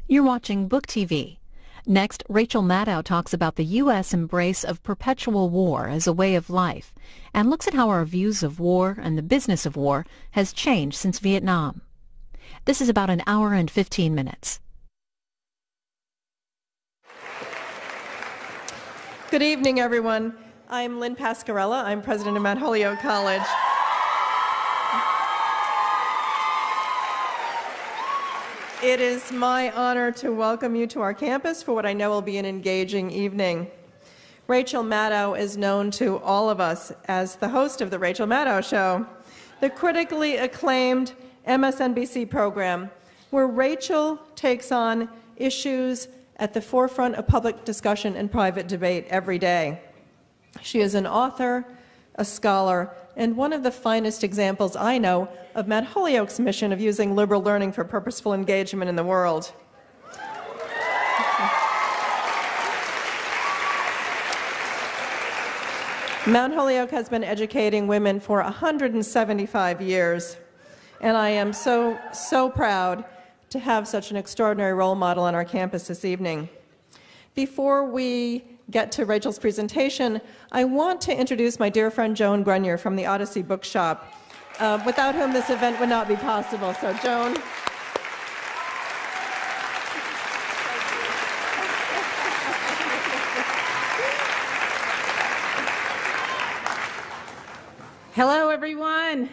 You're watching Book TV. Next, Rachel Maddow talks about the U.S. embrace of perpetual war as a way of life and looks at how our views of war and the business of war has changed since Vietnam. This is about an hour and 15 minutes. Good evening, everyone. I'm Lynn Pascarella. I'm president of Mount Holyoke College. It is my honor to welcome you to our campus for what I know will be an engaging evening. Rachel Maddow is known to all of us as the host of The Rachel Maddow Show, the critically acclaimed MSNBC program where Rachel takes on issues at the forefront of public discussion and private debate every day. She is an author, a scholar, and one of the finest examples I know of Mount Holyoke's mission of using liberal learning for purposeful engagement in the world. Mount Holyoke has been educating women for 175 years, and I am so proud to have such an extraordinary role model on our campus this evening. Before we get to Rachel's presentation, I want to introduce my dear friend Joan Grenier from the Odyssey Bookshop, without whom this event would not be possible. So, Joan. Hello, everyone.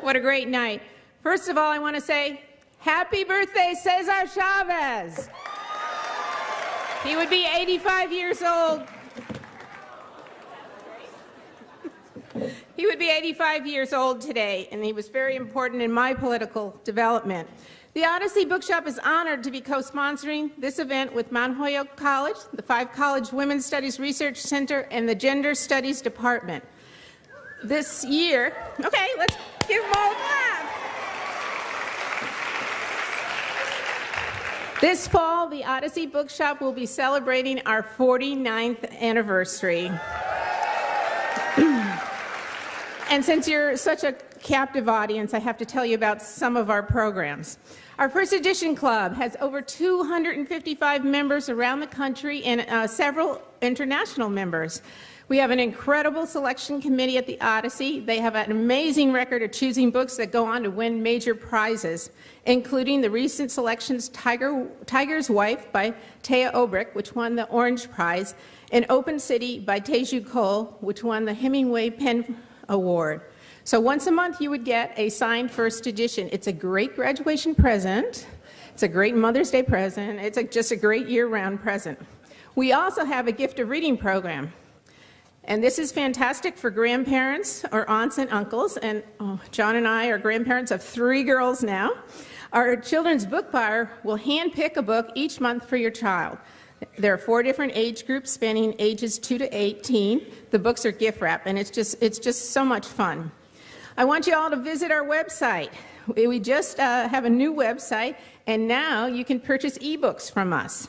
What a great night. First of all, I want to say, happy birthday, Cesar Chavez. He would be 85 years old. He would be 85 years old today, and he was very important in my political development. The Odyssey Bookshop is honored to be co-sponsoring this event with Mount Holyoke College, the Five College Women's Studies Research Center, and the Gender Studies Department. This year, okay, let's give them all a clap. This fall, the Odyssey Bookshop will be celebrating our 49th anniversary. And since you're such a captive audience, I have to tell you about some of our programs. Our First Edition Club has over 255 members around the country and several international members. We have an incredible selection committee at the Odyssey. They have an amazing record of choosing books that go on to win major prizes, including the recent selections Tiger's Wife by Taya Obrick, which won the Orange Prize, and Open City by Teju Cole, which won the Hemingway Pen Award. So once a month you would get a signed first edition. It's a great graduation present. It's a great Mother's Day present. It's just a great year-round present. We also have a gift of reading program. And this is fantastic for grandparents or aunts and uncles. And John and I are grandparents of 3 girls now. Our children's book buyer will handpick a book each month for your child. There are 4 different age groups spanning ages 2 to 18. The books are gift wrap, and it's just so much fun. I want you all to visit our website. We just have a new website, and now you can purchase ebooks from us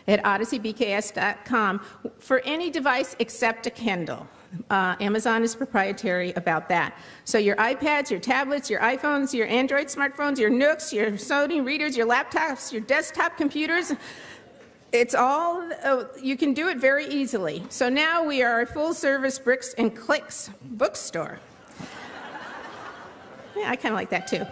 at odysseybks.com for any device except a Kindle. Amazon is proprietary about that. So your iPads, your tablets, your iPhones, your Android smartphones, your Nooks, your Sony readers, your laptops, your desktop computers, it's all, you can do it very easily. So now we are a full-service bricks and clicks bookstore. Yeah, I kind of like that too.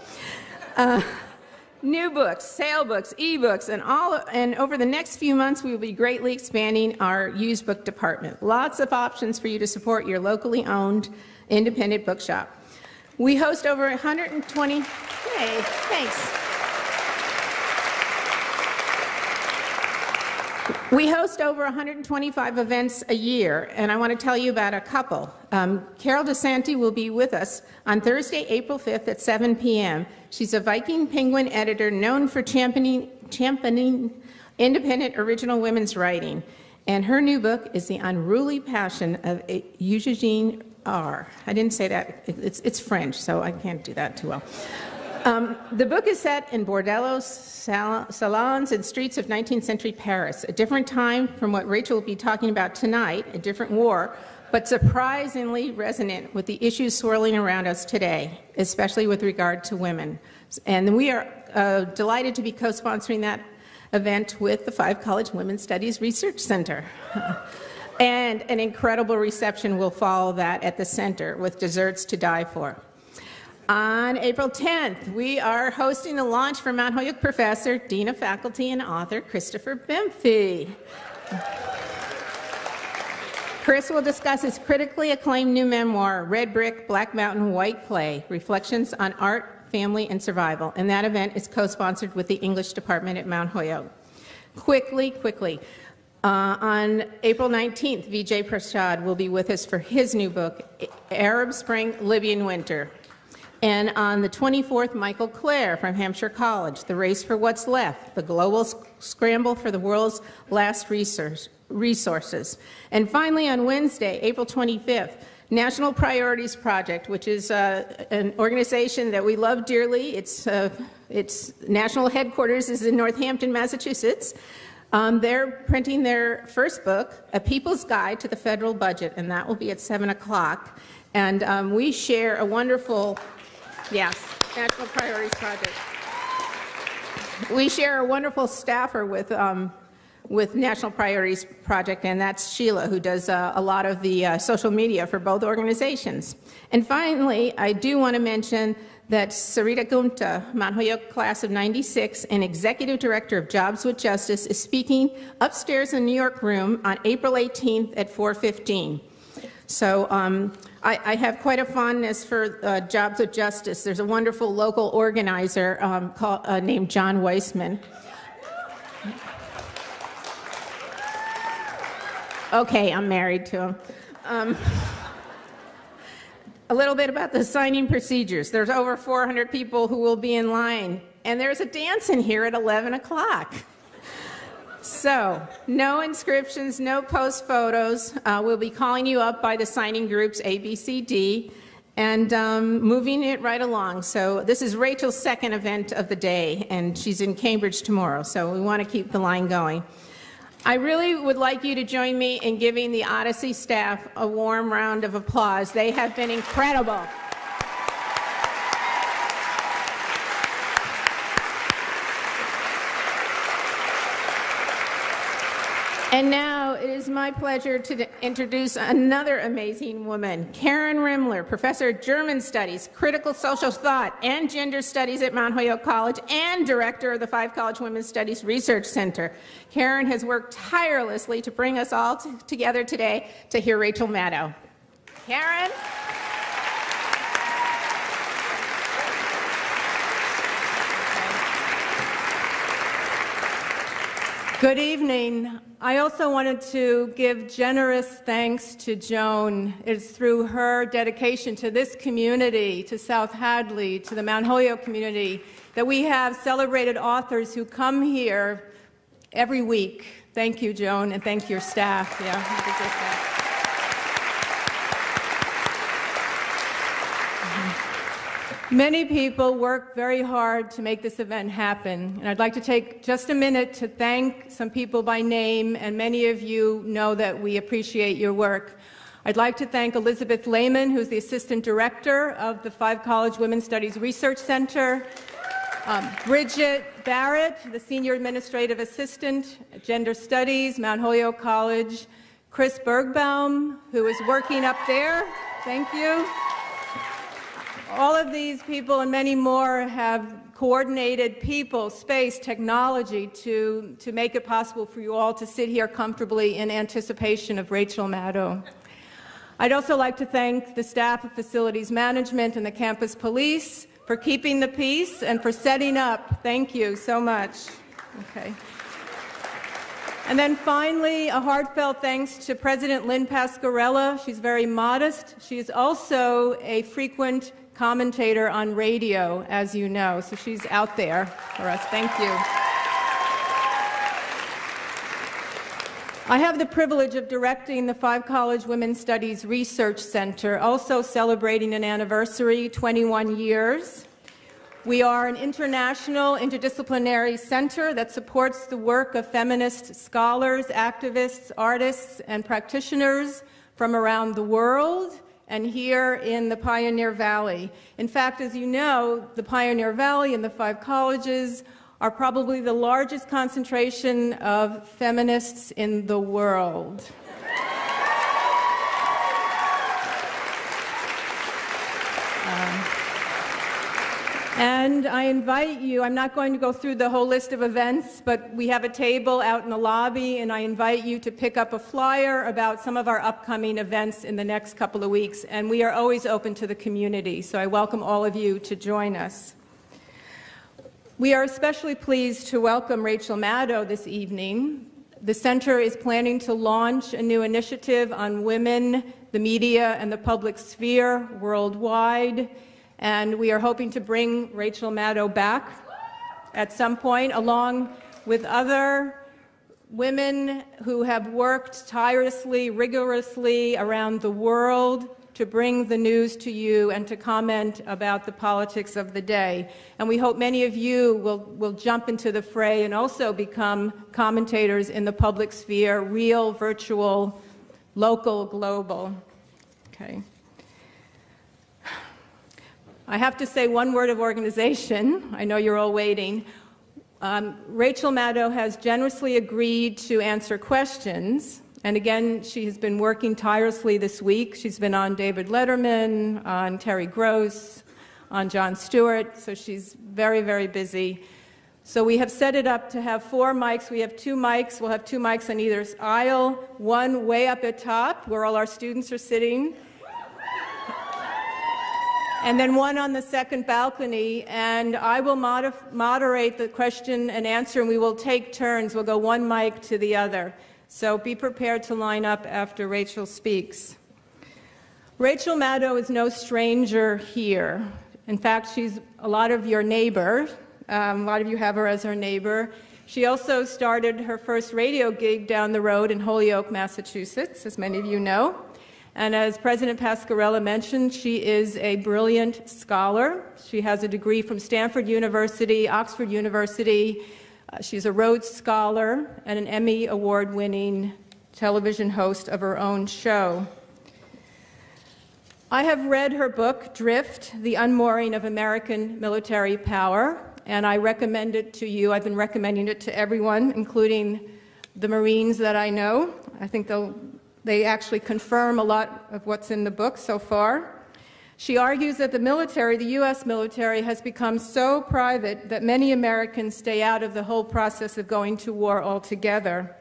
New books, sale books, ebooks, and over the next few months we will be greatly expanding our used book department. Lots of options for you to support your locally owned independent bookshop. We host over 120, hey, thanks. We host over 125 events a year, and I want to tell you about a couple. Carol DeSanti will be with us on Thursday, April 5th at 7 p.m. She's a Viking Penguin editor known for championing independent original women's writing, and her new book is The Unruly Passion of Eugenie R. I didn't say that. It's French, so I can't do that too well. The book is set in bordellos, salons, and streets of 19th century Paris, a different time from what Rachel will be talking about tonight, a different war, but surprisingly resonant with the issues swirling around us today, especially with regard to women. And we are delighted to be co-sponsoring that event with the Five College Women's Studies Research Center. And an incredible reception will follow that at the center with desserts to die for. On April 10th, we are hosting the launch for Mount Holyoke professor, dean of faculty, and author Christopher Bemphy. Chris will discuss his critically acclaimed new memoir, Red Brick, Black Mountain, White Clay, Reflections on Art, Family, and Survival. And that event is co-sponsored with the English department at Mount Holyoke. Quickly, on April 19th, Vijay Prasad will be with us for his new book, Arab Spring, Libyan Winter. And on the 24th, Michael Clare from Hampshire College, The Race for What's Left, the global scramble for the world's last resources. And finally, on Wednesday, April 25th, National Priorities Project, which is an organization that we love dearly. Its national headquarters is in Northampton, Massachusetts. They're printing their first book, A People's Guide to the Federal Budget, and that will be at 7 o'clock. And we share a wonderful, yes, National Priorities Project. We share a wonderful staffer with National Priorities Project, and that's Sheila, who does a lot of the social media for both organizations. And finally, I do want to mention that Sarita Gupta, Mount Holyoke class of '96 and Executive Director of Jobs with Justice, is speaking upstairs in the New York room on April 18th at 4:15. So I have quite a fondness for Jobs with Justice. There's a wonderful local organizer named John Weissman. Okay, I'm married to him. A little bit about the signing procedures. There's over 400 people who will be in line, and there's a dance in here at 11 o'clock. So, no inscriptions, no post photos. We'll be calling you up by the signing groups A, B, C, D, and moving it right along. So this is Rachel's second event of the day, and she's in Cambridge tomorrow, so we want to keep the line going. I really would like you to join me in giving the Odyssey staff a warm round of applause. They have been incredible. And now it is my pleasure to introduce another amazing woman, Karen Rimler, Professor of German Studies, Critical Social Thought, and Gender Studies at Mount Holyoke College, and Director of the Five College Women's Studies Research Center. Karen has worked tirelessly to bring us all together today to hear Rachel Maddow. Karen? Good evening. I also wanted to give generous thanks to Joan. It's through her dedication to this community, to South Hadley, to the Mount Holyoke community, that we have celebrated authors who come here every week. Thank you, Joan, and thank your staff. Many people work very hard to make this event happen, and I'd like to take just a minute to thank some people by name, and many of you know that we appreciate your work. I'd like to thank Elizabeth Lehman, who's the Assistant Director of the Five College Women's Studies Research Center, Bridget Barrett, the Senior Administrative Assistant, Gender Studies, Mount Holyoke College, Chris Bergbaum, who is working up there. Thank you. All of these people and many more have coordinated people, space, technology to make it possible for you all to sit here comfortably in anticipation of Rachel Maddow. I'd also like to thank the staff of Facilities Management and the campus police for keeping the peace and for setting up. Thank you so much. Okay. And then finally, a heartfelt thanks to President Lynn Pasquarella. She's very modest. She is also a frequent commentator on radio, as you know, so she's out there for us. Thank you. I have the privilege of directing the Five College Women's Studies Research Center, also celebrating an anniversary, 21 years. We are an international, interdisciplinary center that supports the work of feminist scholars, activists, artists, and practitioners from around the world and here in the Pioneer Valley. In fact, as you know, the Pioneer Valley and the 5 colleges are probably the largest concentration of feminists in the world. And I invite you, I'm not going to go through the whole list of events, but we have a table out in the lobby, and I invite you to pick up a flyer about some of our upcoming events in the next couple of weeks. And we are always open to the community, so I welcome all of you to join us. We are especially pleased to welcome Rachel Maddow this evening. The center is planning to launch a new initiative on women, the media, and the public sphere worldwide. And we are hoping to bring Rachel Maddow back at some point, along with other women who have worked tirelessly, rigorously around the world to bring the news to you and to comment about the politics of the day. And we hope many of you will jump into the fray and also become commentators in the public sphere, real, virtual, local, global. Okay. I have to say one word of organization. I know you're all waiting. Rachel Maddow has generously agreed to answer questions. And again, she has been working tirelessly this week. She's been on David Letterman, on Terry Gross, on Jon Stewart. So she's very, very busy. So we have set it up to have 4 mics. We have 2 mics. We'll have 2 mics on either aisle, one way up at top where all our students are sitting, and then one on the second balcony, and I will moderate the question and answer, and we will take turns. We'll go one mic to the other. So be prepared to line up after Rachel speaks. Rachel Maddow is no stranger here. In fact, she's a lot of your neighbor. A lot of you have her as her neighbor. She also started her first radio gig down the road in Holyoke, Massachusetts, as many of you know. And as President Pasquarella mentioned, she is a brilliant scholar. She has a degree from Stanford University, Oxford University. She's a Rhodes Scholar and an Emmy Award-winning television host of her own show. I have read her book, Drift, The Unmooring of American Military Power, and I recommend it to you. I've been recommending it to everyone, including the Marines that I know. I think they actually confirm a lot of what's in the book so far. She argues that the military, the U.S. military, has become so private that many Americans stay out of the whole process of going to war altogether.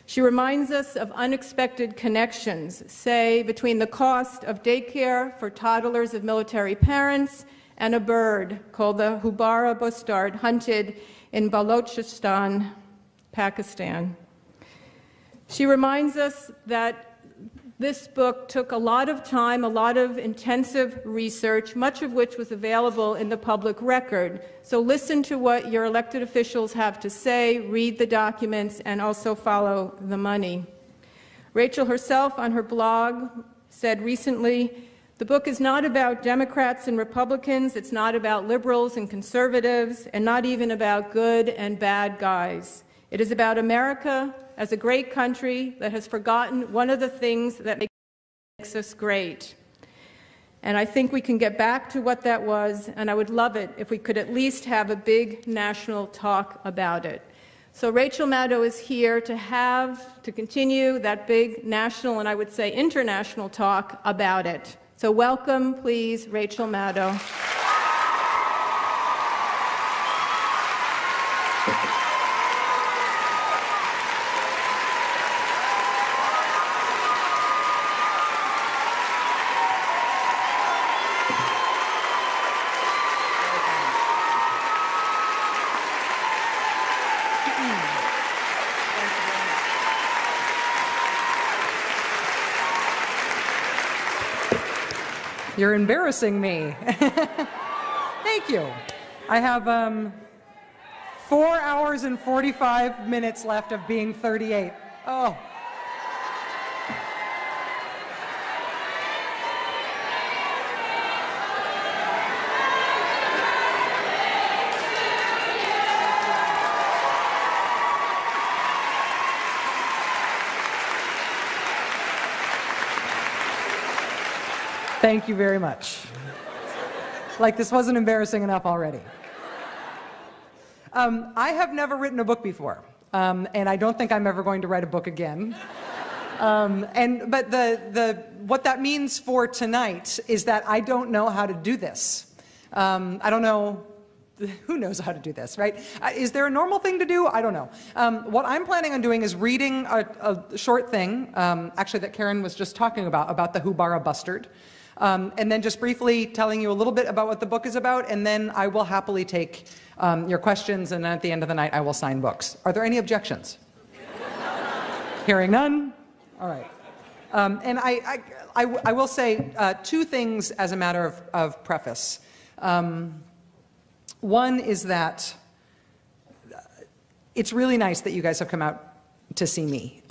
She reminds us of unexpected connections, say, between the cost of daycare for toddlers of military parents and a bird called the Hubara bustard hunted in Balochistan, Pakistan. She reminds us that this book took a lot of time, a lot of intensive research, much of which was available in the public record. So listen to what your elected officials have to say, read the documents, and also follow the money. Rachel herself on her blog said recently, "The book is not about Democrats and Republicans, it's not about liberals and conservatives, and not even about good and bad guys. It is about America as a great country that has forgotten one of the things that makes us great." And I think we can get back to what that was, and I would love it if we could at least have a big national talk about it. So Rachel Maddow is here to continue that big national and I would say international talk about it. So welcome, please, Rachel Maddow. You're embarrassing me. Thank you. I have 4 hours and 45 minutes left of being 38. Oh. Thank you very much. Like this wasn't embarrassing enough already. I have never written a book before, and I don't think I'm ever going to write a book again. But what that means for tonight is that I don't know how to do this. I don't know. Who knows how to do this, right? Is there a normal thing to do? I don't know. What I'm planning on doing is reading a short thing, actually that Karen was just talking about the Hubara Bustard, and then just briefly telling you a little bit about what the book is about, and then I will happily take your questions, and then at the end of the night I will sign books. Are there any objections? Hearing none? All right. And I will say two things as a matter of preface. One is that it's really nice that you guys have come out to see me.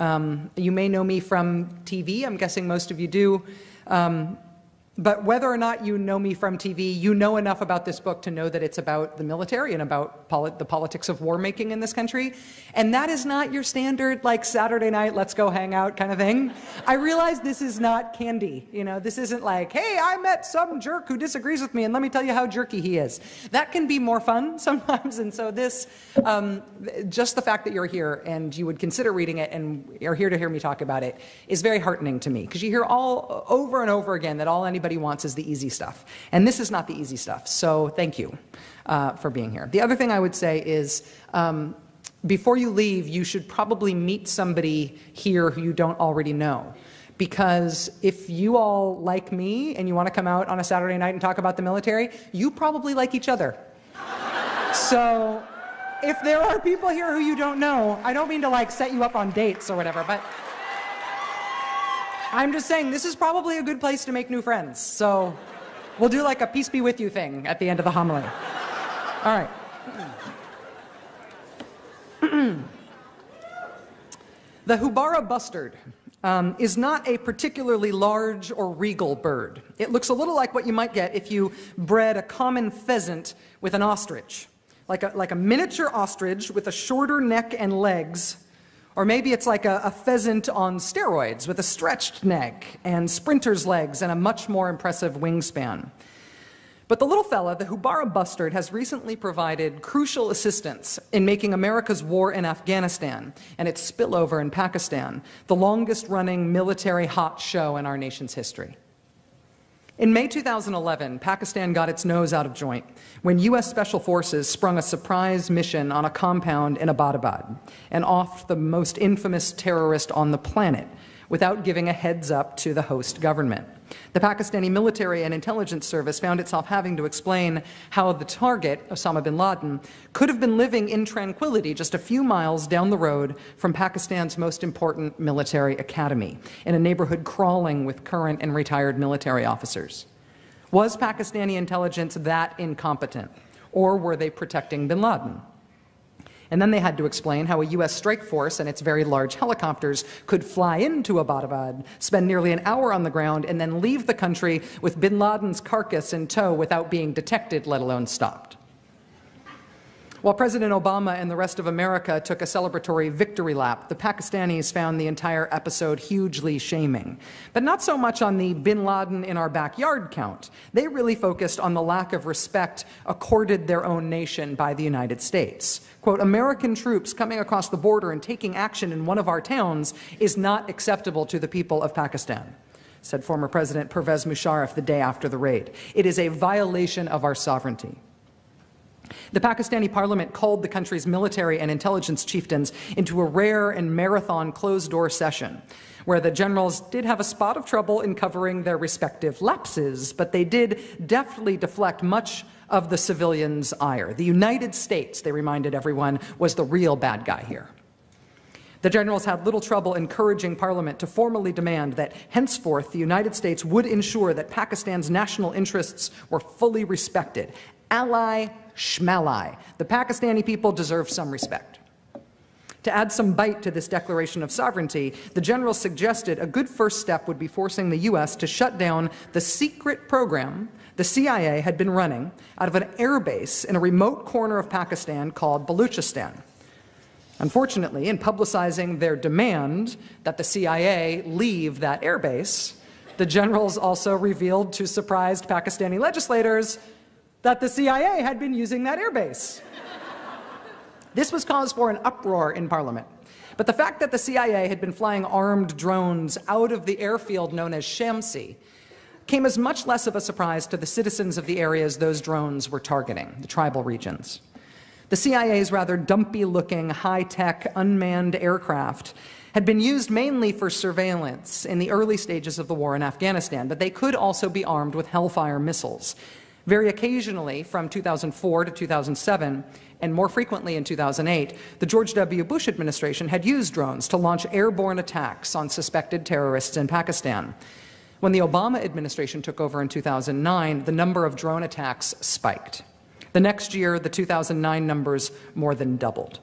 You may know me from TV. I'm guessing most of you do. But whether or not you know me from TV, you know enough about this book to know that it's about the military and about the politics of war making in this country. And that is not your standard, like, Saturday night, let's go hang out kind of thing. I realize this is not candy. You know, this isn't like, hey, I met some jerk who disagrees with me and let me tell you how jerky he is. That can be more fun sometimes. And so this, just the fact that you're here and you would consider reading it and are here to hear me talk about it is very heartening to me. Because you hear all over and over again that all anybody wants is the easy stuff. And this is not the easy stuff. So thank you for being here. The other thing I would say is before you leave, you should probably meet somebody here who you don't already know. Because if you all like me and you want to come out on a Saturday night and talk about the military, you probably like each other. So if there are people here who you don't know, I don't mean to like set you up on dates or whatever, but I'm just saying this is probably a good place to make new friends. So we'll do like a peace be with you thing at the end of the homily. All right. The Hubara bustard is not a particularly large or regal bird. It looks a little like what you might get if you bred a common pheasant with an ostrich, like a miniature ostrich with a shorter neck and legs. Or maybe it's like a pheasant on steroids with a stretched neck and sprinter's legs and a much more impressive wingspan. But the little fella, the Hubara bustard, has recently provided crucial assistance in making America's war in Afghanistan and its spillover in Pakistan the longest-running military hot show in our nation's history. In May 2011, Pakistan got its nose out of joint when U.S. Special Forces sprung a surprise mission on a compound in Abbottabad and offed the most infamous terrorist on the planet without giving a heads up to the host government. The Pakistani military and intelligence service found itself having to explain how the target, Osama bin Laden, could have been living in tranquility just a few miles down the road from Pakistan's most important military academy, in a neighborhood crawling with current and retired military officers. Was Pakistani intelligence that incompetent, or were they protecting bin Laden? And then they had to explain how a U.S. strike force and its very large helicopters could fly into Abbottabad, spend nearly an hour on the ground, and then leave the country with bin Laden's carcass in tow without being detected, let alone stopped. While President Obama and the rest of America took a celebratory victory lap, the Pakistanis found the entire episode hugely shaming. But not so much on the bin Laden in our backyard count. They really focused on the lack of respect accorded their own nation by the United States. Quote, American troops coming across the border and taking action in one of our towns is not acceptable to the people of Pakistan, said former President Pervez Musharraf the day after the raid. It is a violation of our sovereignty. The Pakistani parliament called the country's military and intelligence chieftains into a rare and marathon closed-door session, where the generals did have a spot of trouble in covering their respective lapses, but they did deftly deflect much of the civilians' ire. The United States, they reminded everyone, was the real bad guy here. The generals had little trouble encouraging Parliament to formally demand that henceforth the United States would ensure that Pakistan's national interests were fully respected. Ally schmally. The Pakistani people deserve some respect. To add some bite to this declaration of sovereignty, the generals suggested a good first step would be forcing the U.S. to shut down the secret program the CIA had been running out of an airbase in a remote corner of Pakistan called Baluchistan. Unfortunately, in publicizing their demand that the CIA leave that airbase, The generals also revealed to surprised Pakistani legislators that the CIA had been using that airbase. This was cause for an uproar in Parliament. But the fact that the CIA had been flying armed drones out of the airfield known as Shamsi came as much less of a surprise to the citizens of the areas those drones were targeting, the tribal regions. The CIA's rather dumpy-looking, high-tech, unmanned aircraft had been used mainly for surveillance in the early stages of the war in Afghanistan, but they could also be armed with Hellfire missiles. Very occasionally, from 2004 to 2007, and more frequently in 2008, the George W. Bush administration had used drones to launch airborne attacks on suspected terrorists in Pakistan. When the Obama administration took over in 2009, the number of drone attacks spiked. The next year, the 2009 numbers more than doubled.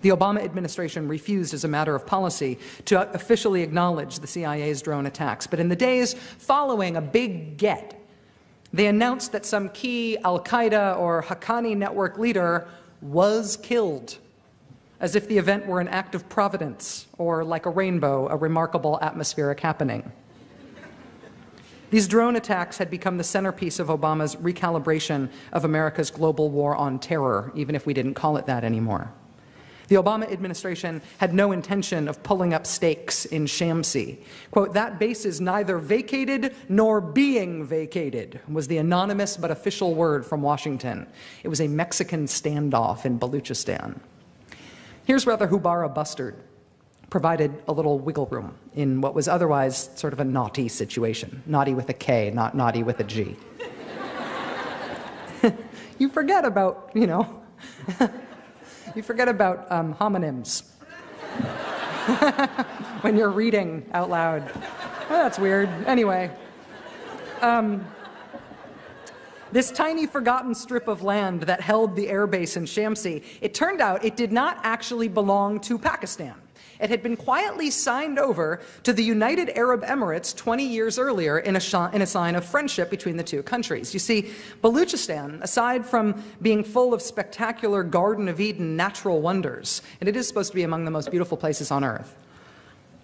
The Obama administration refused, as a matter of policy, to officially acknowledge the CIA's drone attacks. But in the days following a big get, they announced that some key al-Qaeda or Haqqani network leader was killed, as if the event were an act of providence, or like a rainbow, a remarkable atmospheric happening. These drone attacks had become the centerpiece of Obama's recalibration of America's global war on terror, even if we didn't call it that anymore. The Obama administration had no intention of pulling up stakes in Shamsi. Quote, "That base is neither vacated nor being vacated," was the anonymous but official word from Washington. It was a Mexican standoff in Baluchistan. Here's where the Hubara bustard provided a little wiggle room in what was otherwise sort of a naughty situation. Naughty with a K, not naughty with a G. You forget about, you forget about homonyms when you're reading out loud. Well, that's weird. Anyway, this tiny forgotten strip of land that held the airbase in Shamsi, it turned out it did not actually belong to Pakistan. It had been quietly signed over to the United Arab Emirates 20 years earlier in a sign of friendship between the two countries. You see, Baluchistan, aside from being full of spectacular Garden of Eden natural wonders, and it is supposed to be among the most beautiful places on earth,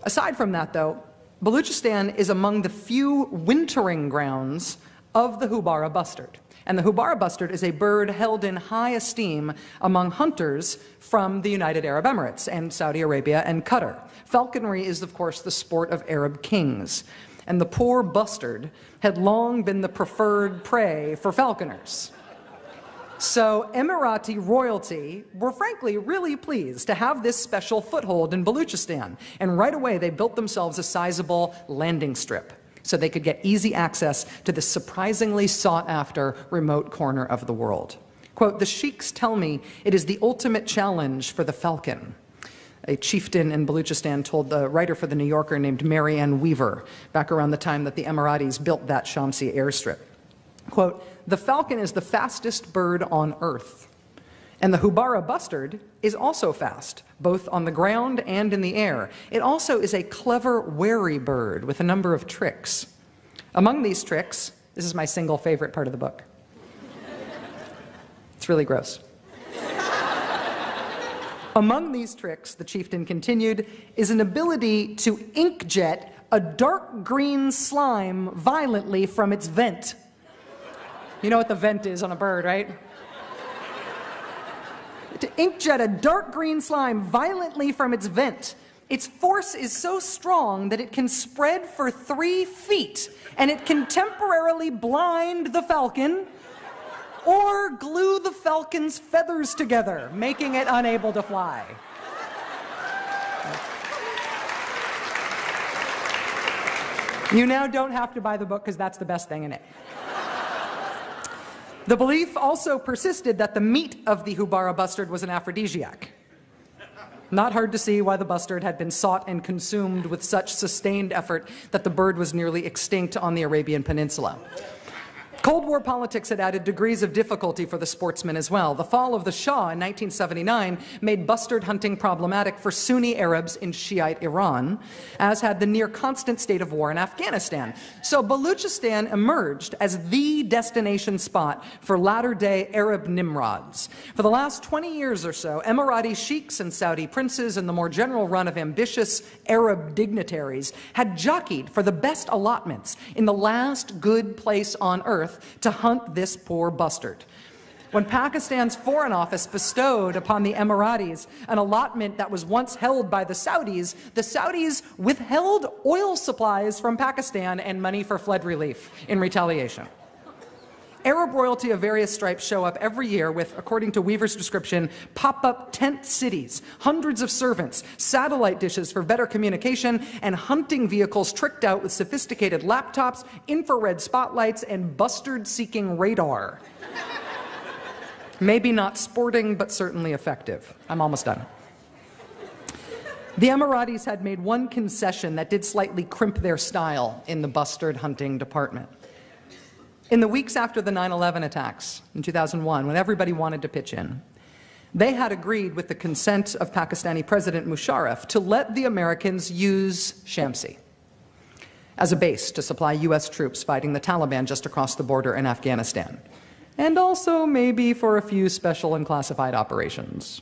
aside from that, though, Baluchistan is among the few wintering grounds of the Hubara bustard. And the Hubara bustard is a bird held in high esteem among hunters from the United Arab Emirates and Saudi Arabia and Qatar. Falconry is, of course, the sport of Arab kings. And the poor bustard had long been the preferred prey for falconers. So Emirati royalty were frankly really pleased to have this special foothold in Baluchistan. And right away they built themselves a sizable landing strip, so they could get easy access to this surprisingly sought-after remote corner of the world. Quote, "The sheiks tell me it is the ultimate challenge for the falcon," a chieftain in Baluchistan told the writer for The New Yorker named Mary Ann Weaver back around the time that the Emiratis built that Shamsi airstrip. Quote, "The falcon is the fastest bird on earth. And the Hubara bustard is also fast, both on the ground and in the air. It also is a clever, wary bird with a number of tricks. Among these tricks, this is my single favorite part of the book. It's really gross. Among these tricks, the chieftain continued, is an ability to inkjet a dark green slime violently from its vent." You know what the vent is on a bird, right? To inkjet a dark green slime violently from its vent. Its force is so strong that it can spread for 3 feet, and it can temporarily blind the falcon or glue the falcon's feathers together, making it unable to fly. You now don't have to buy the book because that's the best thing in it. The belief also persisted that the meat of the Hubara bustard was an aphrodisiac. Not hard to see why the bustard had been sought and consumed with such sustained effort that the bird was nearly extinct on the Arabian Peninsula. Cold War politics had added degrees of difficulty for the sportsmen as well. The fall of the Shah in 1979 made bustard hunting problematic for Sunni Arabs in Shiite Iran, as had the near-constant state of war in Afghanistan. So Baluchistan emerged as the destination spot for latter-day Arab Nimrods. For the last 20 years or so, Emirati sheiks and Saudi princes and the more general run of ambitious Arab dignitaries had jockeyed for the best allotments in the last good place on earth to hunt this poor bustard. When Pakistan's Foreign Office bestowed upon the Emiratis an allotment that was once held by the Saudis withheld oil supplies from Pakistan and money for flood relief in retaliation. Arab royalty of various stripes show up every year with, according to Weaver's description, pop-up tent cities, hundreds of servants, satellite dishes for better communication, and hunting vehicles tricked out with sophisticated laptops, infrared spotlights, and bustard-seeking radar. Maybe not sporting, but certainly effective. I'm almost done. The Emiratis had made one concession that did slightly crimp their style in the bustard hunting department. In the weeks after the 9/11 attacks in 2001, when everybody wanted to pitch in, they had agreed with the consent of Pakistani President Musharraf to let the Americans use Shamsi as a base to supply U.S. troops fighting the Taliban just across the border in Afghanistan, and also maybe for a few special and classified operations.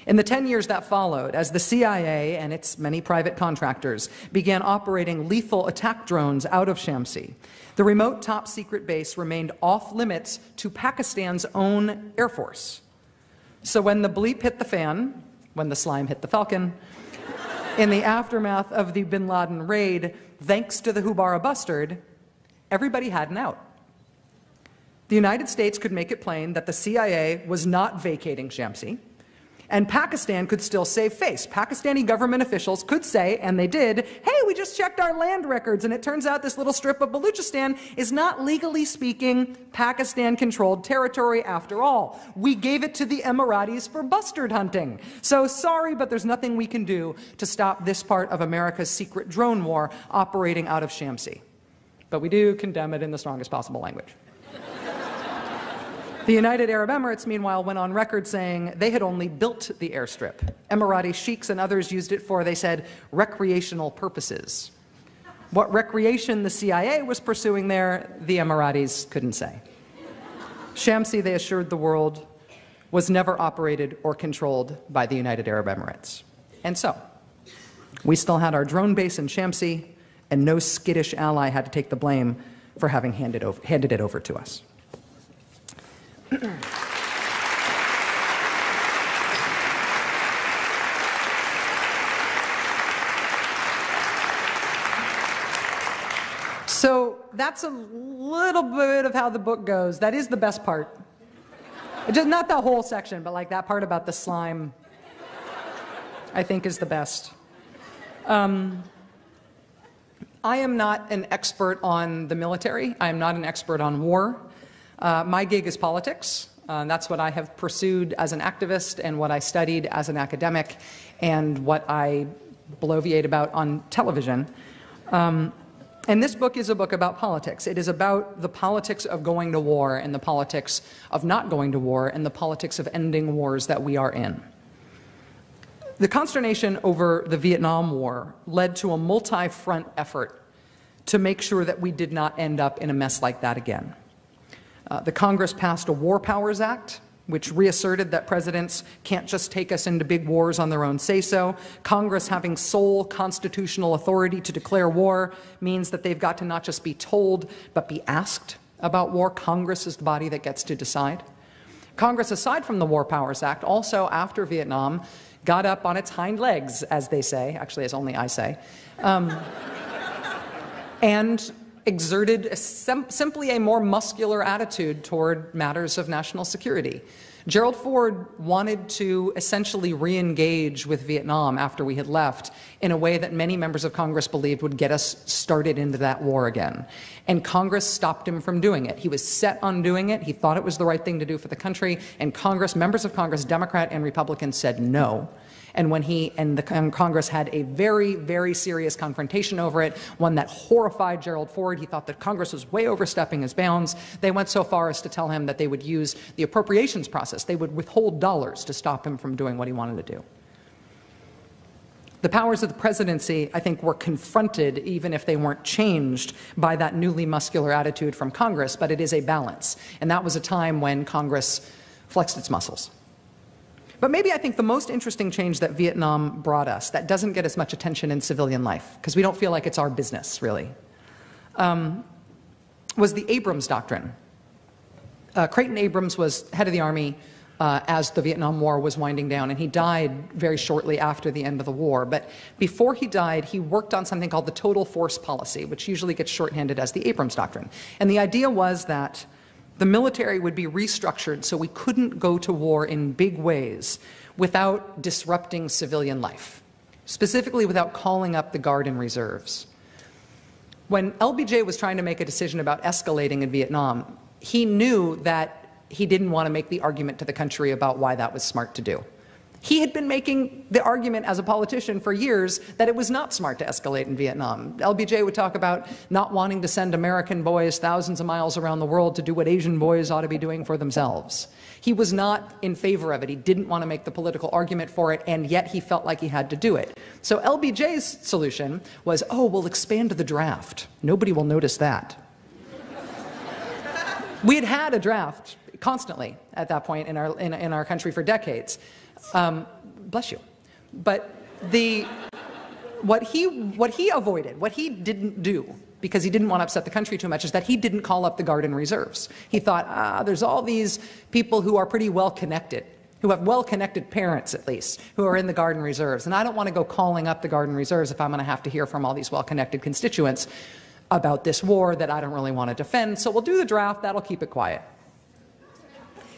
In the 10 years that followed, as the CIA and its many private contractors began operating lethal attack drones out of Shamsi, the remote top-secret base remained off-limits to Pakistan's own Air Force. So when the bleep hit the fan, when the slime hit the falcon, in the aftermath of the bin Laden raid, thanks to the Hubara bustard, everybody had an out. The United States could make it plain that the CIA was not vacating Shamsi, and Pakistan could still save face. Pakistani government officials could say, and they did, hey, we just checked our land records, and it turns out this little strip of Baluchistan is not, legally speaking, Pakistan-controlled territory after all. We gave it to the Emiratis for bustard hunting. So sorry, but there's nothing we can do to stop this part of America's secret drone war operating out of Shamsi. But we do condemn it in the strongest possible language. The United Arab Emirates, meanwhile, went on record saying they had only built the airstrip. Emirati sheiks and others used it for, they said, recreational purposes. What recreation the CIA was pursuing there, the Emiratis couldn't say. Shamsi, they assured the world, was never operated or controlled by the United Arab Emirates. And so, we still had our drone base in Shamsi, and no skittish ally had to take the blame for having handed it over to us. So that's a little bit of how the book goes. That is the best part. Just not the whole section, but like that part about the slime, I think is the best. I am not an expert on the military. I am not an expert on war. My gig is politics. That's what I have pursued as an activist and what I studied as an academic and what I bloviate about on television. And this book is a book about politics. It is about the politics of going to war and the politics of not going to war and the politics of ending wars that we are in. The consternation over the Vietnam War led to a multi-front effort to make sure that we did not end up in a mess like that again. The Congress passed a War Powers Act, which reasserted that presidents can't just take us into big wars on their own say-so. Congress having sole constitutional authority to declare war means that they've got to not just be told, but be asked about war. Congress is the body that gets to decide. Congress, aside from the War Powers Act, also after Vietnam, got up on its hind legs, as they say, actually as only I say, and exerted simply a more muscular attitude toward matters of national security. Gerald Ford wanted to essentially re-engage with Vietnam after we had left in a way that many members of Congress believed would get us started into that war again. And Congress stopped him from doing it. He was set on doing it. He thought it was the right thing to do for the country. And Congress, members of Congress, Democrat and Republican, said no. And when he and the Congress had a very, very serious confrontation over it, one that horrified Gerald Ford, he thought that Congress was way overstepping his bounds. They went so far as to tell him that they would use the appropriations process. They would withhold dollars to stop him from doing what he wanted to do. The powers of the presidency, I think, were confronted, even if they weren't changed, by that newly muscular attitude from Congress, but it is a balance. And that was a time when Congress flexed its muscles. But maybe I think the most interesting change that Vietnam brought us, that doesn't get as much attention in civilian life, because we don't feel like it's our business, really, was the Abrams Doctrine. Creighton Abrams was head of the Army as the Vietnam War was winding down, and he died very shortly after the end of the war. But before he died, he worked on something called the Total Force Policy, which usually gets shorthanded as the Abrams Doctrine. And the idea was that the military would be restructured so we couldn't go to war in big ways without disrupting civilian life, specifically without calling up the Guard and Reserves. When LBJ was trying to make a decision about escalating in Vietnam, he knew that he didn't want to make the argument to the country about why that was smart to do. He had been making the argument as a politician for years that it was not smart to escalate in Vietnam. LBJ would talk about not wanting to send American boys thousands of miles around the world to do what Asian boys ought to be doing for themselves. He was not in favor of it. He didn't want to make the political argument for it, and yet he felt like he had to do it. So LBJ's solution was, oh, we'll expand the draft. Nobody will notice that. We had had a draft constantly at that point in our country for decades. Bless you. But what he avoided, what he didn't do, because he didn't want to upset the country too much, is that he didn't call up the Guard and Reserves. He thought, there's all these people who are pretty well connected, who have well-connected parents at least, who are in the Guard and Reserves, and I don't want to go calling up the Guard and Reserves if I'm going to have to hear from all these well-connected constituents about this war that I don't really want to defend, so we'll do the draft, that'll keep it quiet.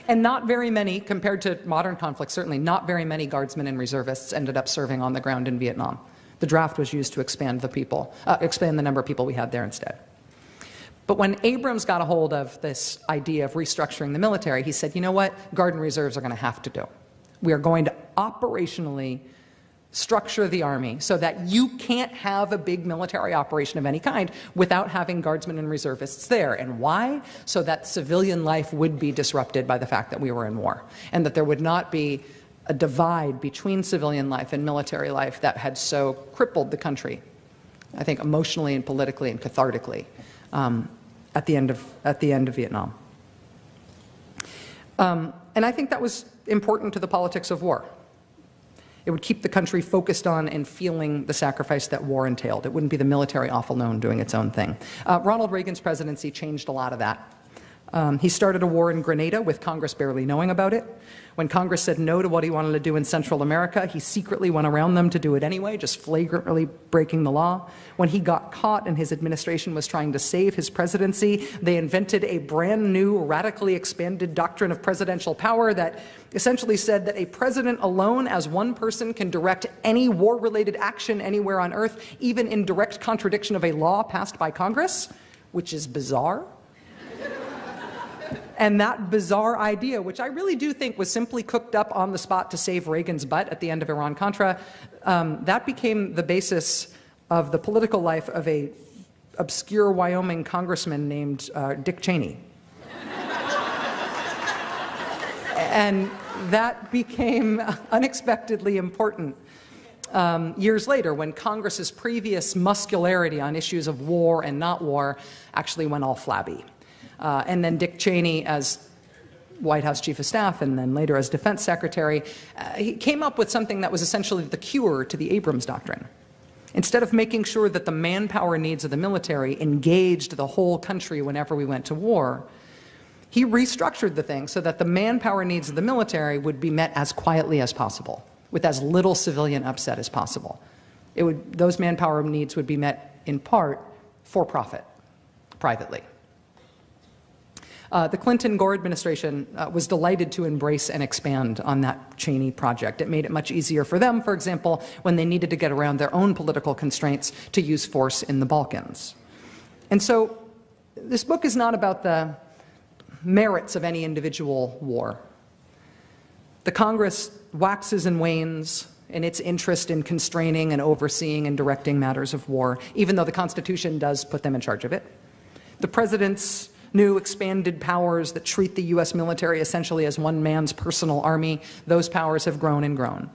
And not very many, compared to modern conflicts, certainly not very many Guardsmen and reservists ended up serving on the ground in Vietnam. The draft was used to expand the number of people we had there instead. But when Abrams got a hold of this idea of restructuring the military, he said, you know what, Guard and Reserves are going to have to do. We are going to operationally structure the Army so that you can't have a big military operation of any kind without having Guardsmen and Reservists there. And why? So that civilian life would be disrupted by the fact that we were in war, and that there would not be a divide between civilian life and military life that had so crippled the country, I think emotionally and politically and cathartically, at the end of Vietnam. And I think that was important to the politics of war. It would keep the country focused on and feeling the sacrifice that war entailed. It wouldn't be the military awful known doing its own thing. Ronald Reagan's presidency changed a lot of that. He started a war in Grenada with Congress barely knowing about it. When Congress said no to what he wanted to do in Central America, he secretly went around them to do it anyway, just flagrantly breaking the law. When he got caught and his administration was trying to save his presidency, they invented a brand new, radically expanded doctrine of presidential power that essentially said that a president alone, as one person, can direct any war-related action anywhere on earth, even in direct contradiction of a law passed by Congress, which is bizarre. And that bizarre idea, which I really do think was simply cooked up on the spot to save Reagan's butt at the end of Iran-Contra, that became the basis of the political life of an obscure Wyoming congressman named Dick Cheney. And that became unexpectedly important years later, when Congress's previous muscularity on issues of war and not war actually went all flabby. And then Dick Cheney, as White House Chief of Staff and then later as Defense Secretary, he came up with something that was essentially the cure to the Abrams Doctrine. Instead of making sure that the manpower needs of the military engaged the whole country whenever we went to war, he restructured the thing so that the manpower needs of the military would be met as quietly as possible, with as little civilian upset as possible. Those manpower needs would be met in part for profit, privately. The Clinton-Gore administration was delighted to embrace and expand on that Cheney project. It made it much easier for them, for example, when they needed to get around their own political constraints to use force in the Balkans. And so this book is not about the merits of any individual war. The Congress waxes and wanes, in its interest in constraining and overseeing and directing matters of war, even though the Constitution does put them in charge of it. The president's new expanded powers that treat the U.S. military essentially as one man's personal army, those powers have grown and grown.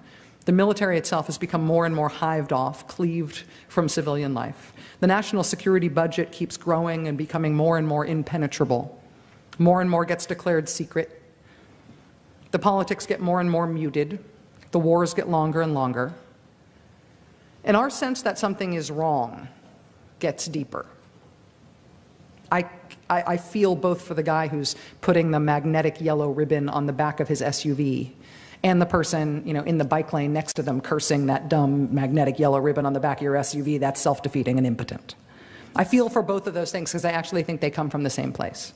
The military itself has become more and more hived off, cleaved from civilian life. The national security budget keeps growing and becoming more and more impenetrable. More and more gets declared secret. The politics get more and more muted. The wars get longer and longer. And our sense that something is wrong gets deeper. I feel both for the guy who's putting the magnetic yellow ribbon on the back of his SUV and the person, in the bike lane next to them cursing that dumb magnetic yellow ribbon on the back of your SUV. That's self-defeating and impotent. I feel for both of those things because I actually think they come from the same place.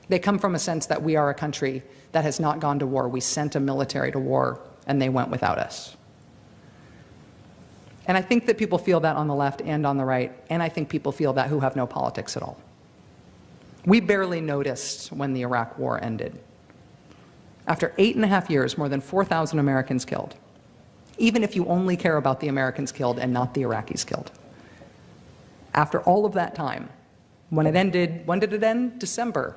They come from a sense that we are a country that has not gone to war. We sent a military to war and they went without us. And I think that people feel that on the left and on the right, and I think people feel that who have no politics at all. We barely noticed when the Iraq War ended. After 8.5 years, more than 4,000 Americans killed, even if you only care about the Americans killed and not the Iraqis killed. After all of that time, when it ended, when did it end? December.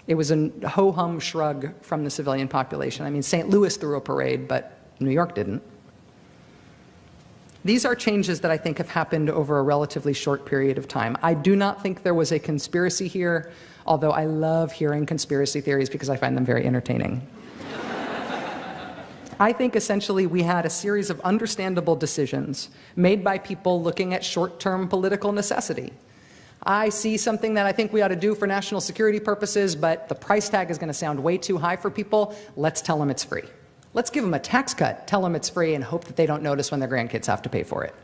It was a ho-hum shrug from the civilian population. I mean, St. Louis threw a parade, but New York didn't. These are changes that I think have happened over a relatively short period of time. I do not think there was a conspiracy here, although I love hearing conspiracy theories because I find them very entertaining. I think essentially we had a series of understandable decisions made by people looking at short-term political necessity. I see something that I think we ought to do for national security purposes, but the price tag is going to sound way too high for people. Let's tell them it's free. Let's give them a tax cut, tell them it's free, and hope that they don't notice when their grandkids have to pay for it.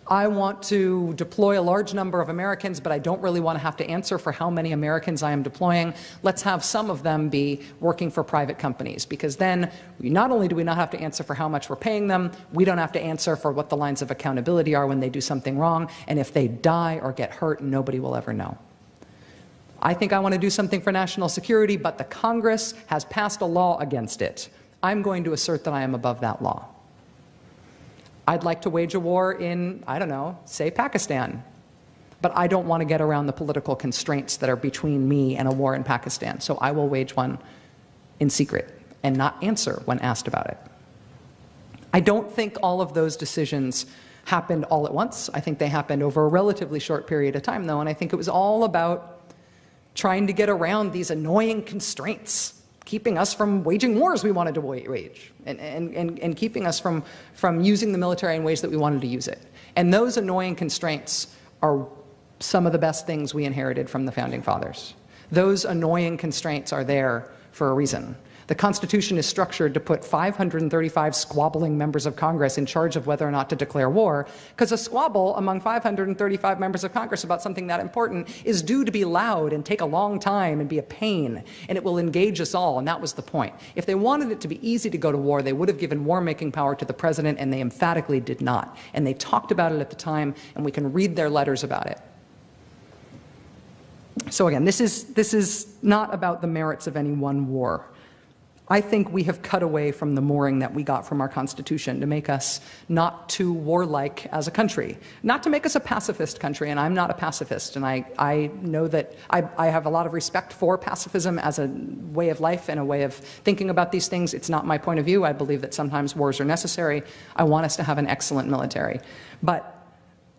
I want to deploy a large number of Americans, but I don't really want to have to answer for how many Americans I am deploying. Let's have some of them be working for private companies, because then not only do we not have to answer for how much we're paying them, we don't have to answer for what the lines of accountability are when they do something wrong, and if they die or get hurt, nobody will ever know. I think I want to do something for national security, but the Congress has passed a law against it. I'm going to assert that I am above that law. I'd like to wage a war in, I don't know, say Pakistan. But I don't want to get around the political constraints that are between me and a war in Pakistan. So I will wage one in secret and not answer when asked about it. I don't think all of those decisions happened all at once. I think they happened over a relatively short period of time, though, and I think it was all about trying to get around these annoying constraints, keeping us from waging wars we wanted to wage, and keeping us from using the military in ways that we wanted to use it. And those annoying constraints are some of the best things we inherited from the Founding Fathers. Those annoying constraints are there for a reason. The Constitution is structured to put 535 squabbling members of Congress in charge of whether or not to declare war, because a squabble among 535 members of Congress about something that important is due to be loud and take a long time and be a pain, and it will engage us all, and that was the point. If they wanted it to be easy to go to war, they would have given war-making power to the president, and they emphatically did not. And they talked about it at the time, and we can read their letters about it. So again, this is not about the merits of any one war. I think we have cut away from the mooring that we got from our Constitution to make us not too warlike as a country, not to make us a pacifist country, and I'm not a pacifist, and I know that I have a lot of respect for pacifism as a way of life and a way of thinking about these things. It's not my point of view. I believe that sometimes wars are necessary. I want us to have an excellent military. But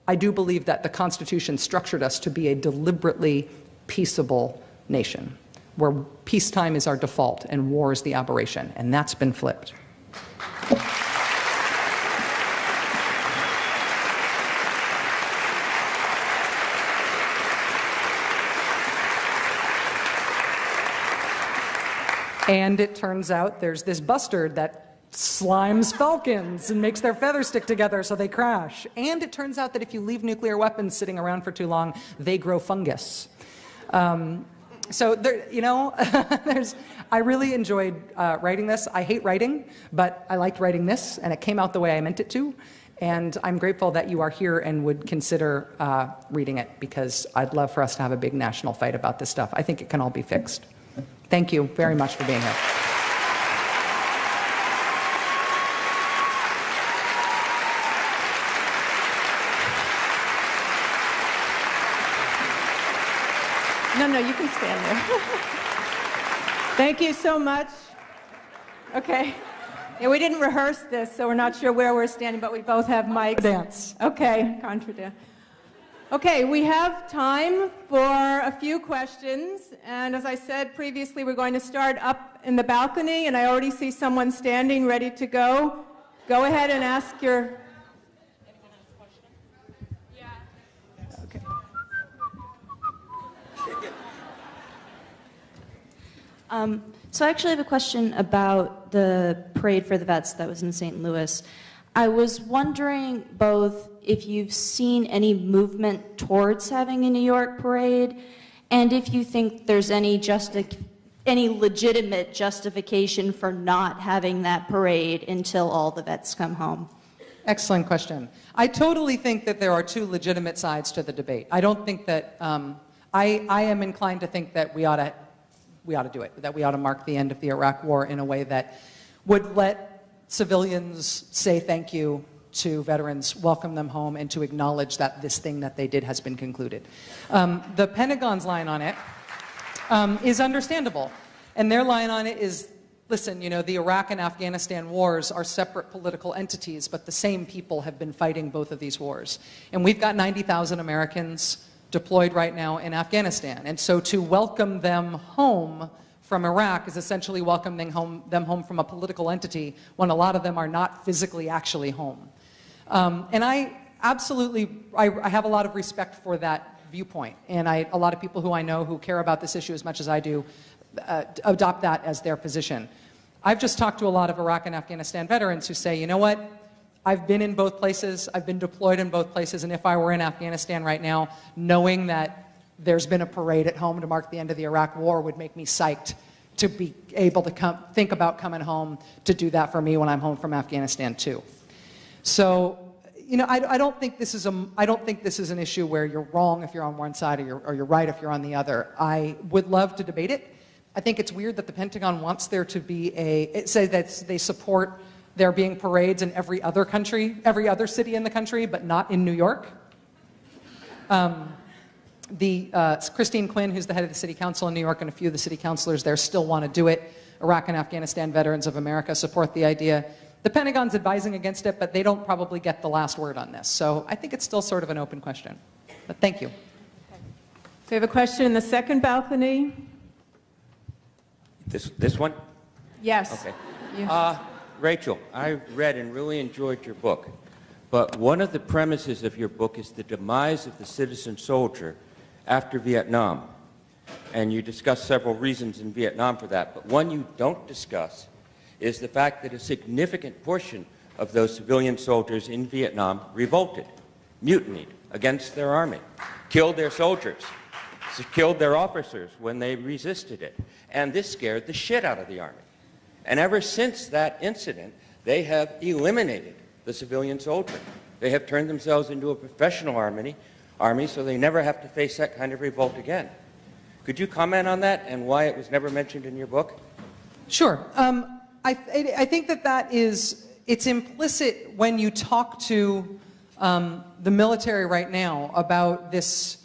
I do believe that the Constitution structured us to be a deliberately peaceable nation, where peacetime is our default and war is the aberration, and that's been flipped. And it turns out there's this bustard that slimes falcons and makes their feathers stick together so they crash. And it turns out that if you leave nuclear weapons sitting around for too long, they grow fungus. So there, I really enjoyed writing this. I hate writing, but I liked writing this, and it came out the way I meant it to. And I'm grateful that you are here and would consider reading it, because I'd love for us to have a big national fight about this stuff. I think it can all be fixed. Thank you very much for being here. No, you can stand there. Thank you so much. Okay. Yeah, we didn't rehearse this, so we're not sure where we're standing, but we both have mics. Dance. Okay, contra. Okay, we have time for a few questions, and as I said previously, we're going to start up in the balcony, and I already see someone standing ready to go. Go ahead and ask your... Okay. So I actually have a question about the parade for the vets that was in St. Louis. I was wondering both if you've seen any movement towards having a New York parade, and if you think there's any legitimate justification for not having that parade until all the vets come home. Excellent question. I totally think that there are two legitimate sides to the debate. I don't think that, I am inclined to think that we ought to do it, that we ought to mark the end of the Iraq War in a way that would let civilians say thank you to veterans, welcome them home, and to acknowledge that this thing that they did has been concluded. The Pentagon's line on it is understandable. And their line on it is, listen, you know, the Iraq and Afghanistan wars are separate political entities, but the same people have been fighting both of these wars. And we've got 90,000 Americans deployed right now in Afghanistan. And so to welcome them home from Iraq is essentially welcoming them home from a political entity when a lot of them are not physically actually home. And I absolutely, I have a lot of respect for that viewpoint. And a lot of people who I know who care about this issue as much as I do adopt that as their position. I've just talked to a lot of Iraq and Afghanistan veterans who say, you know what, I've been in both places, I've been deployed in both places, and if I were in Afghanistan right now, knowing that there's been a parade at home to mark the end of the Iraq War would make me psyched to be able to think about coming home to do that for me when I'm home from Afghanistan too. So, you know, I don't think this is an issue where you're wrong if you're on one side or you're right if you're on the other. I would love to debate it. I think it's weird that the Pentagon wants there to be it says that they support there being parades in every other country, every other city in the country, but not in New York. Christine Quinn, who's the head of the city council in New York, and a few of the city councilors there still want to do it. Iraq and Afghanistan Veterans of America support the idea. The Pentagon's advising against it, but they don't probably get the last word on this. So I think it's still sort of an open question. But thank you. So we have a question in the second balcony. This one? Yes. Okay. Yeah. Rachel, I read and really enjoyed your book, but one of the premises of your book is the demise of the citizen soldier after Vietnam. And you discuss several reasons in Vietnam for that, but one you don't discuss is the fact that a significant portion of those civilian soldiers in Vietnam revolted, mutinied against their army, killed their soldiers, killed their officers when they resisted it. And this scared the shit out of the army. And ever since that incident, they have eliminated the civilian soldier. They have turned themselves into a professional army so they never have to face that kind of revolt again. Could you comment on that and why it was never mentioned in your book? Sure. I think it's implicit when you talk to the military right now about this,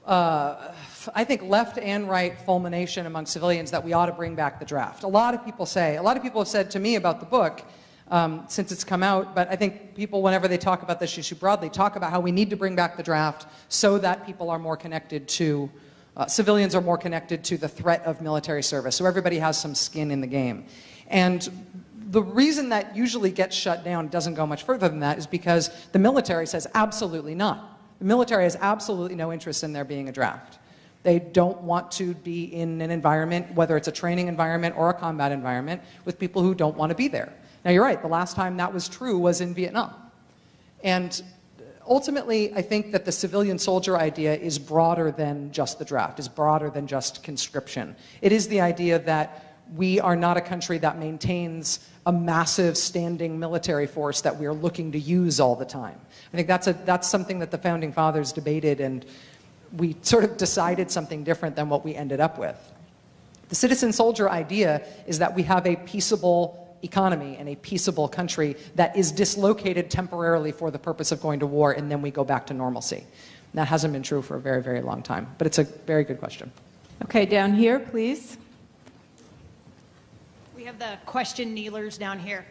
I think, left and right fulmination among civilians that we ought to bring back the draft. A lot of people have said to me about the book since it's come out, but I think people, whenever they talk about this issue broadly, talk about how we need to bring back the draft so that people are more connected to, civilians are more connected to the threat of military service, so everybody has some skin in the game. And the reason that usually gets shut down, doesn't go much further than that, is because the military says absolutely not. The military has absolutely no interest in there being a draft. They don't want to be in an environment, whether it's a training environment or a combat environment, with people who don't want to be there. Now, you're right, the last time that was true was in Vietnam. And ultimately, I think that the civilian soldier idea is broader than just the draft, is broader than just conscription. It is the idea that we are not a country that maintains a massive standing military force that we are looking to use all the time. I think that's something that the Founding Fathers debated, and we sort of decided something different than what we ended up with. The citizen soldier idea is that we have a peaceable economy and a peaceable country that is dislocated temporarily for the purpose of going to war, and then we go back to normalcy. That hasn't been true for a very, very long time. But it's a very good question. Okay, down here, please. We have the question kneelers down here.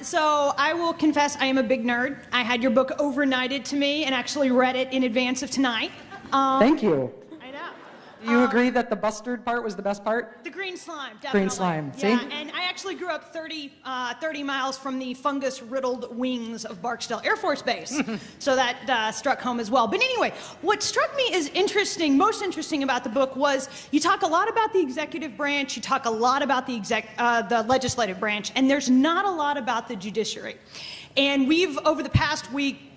So I will confess I am a big nerd. I had your book overnighted to me and actually read it in advance of tonight. Thank you. I know. Do you agree that the bustard part was the best part? The green slime, definitely. Green slime, see? Yeah, and I actually grew up 30 miles from the fungus-riddled wings of Barksdale Air Force Base, so that struck home as well. But anyway, what struck me as interesting, most interesting about the book was you talk a lot about the executive branch, you talk a lot about the legislative branch, and there's not a lot about the judiciary. And we've, over the past week,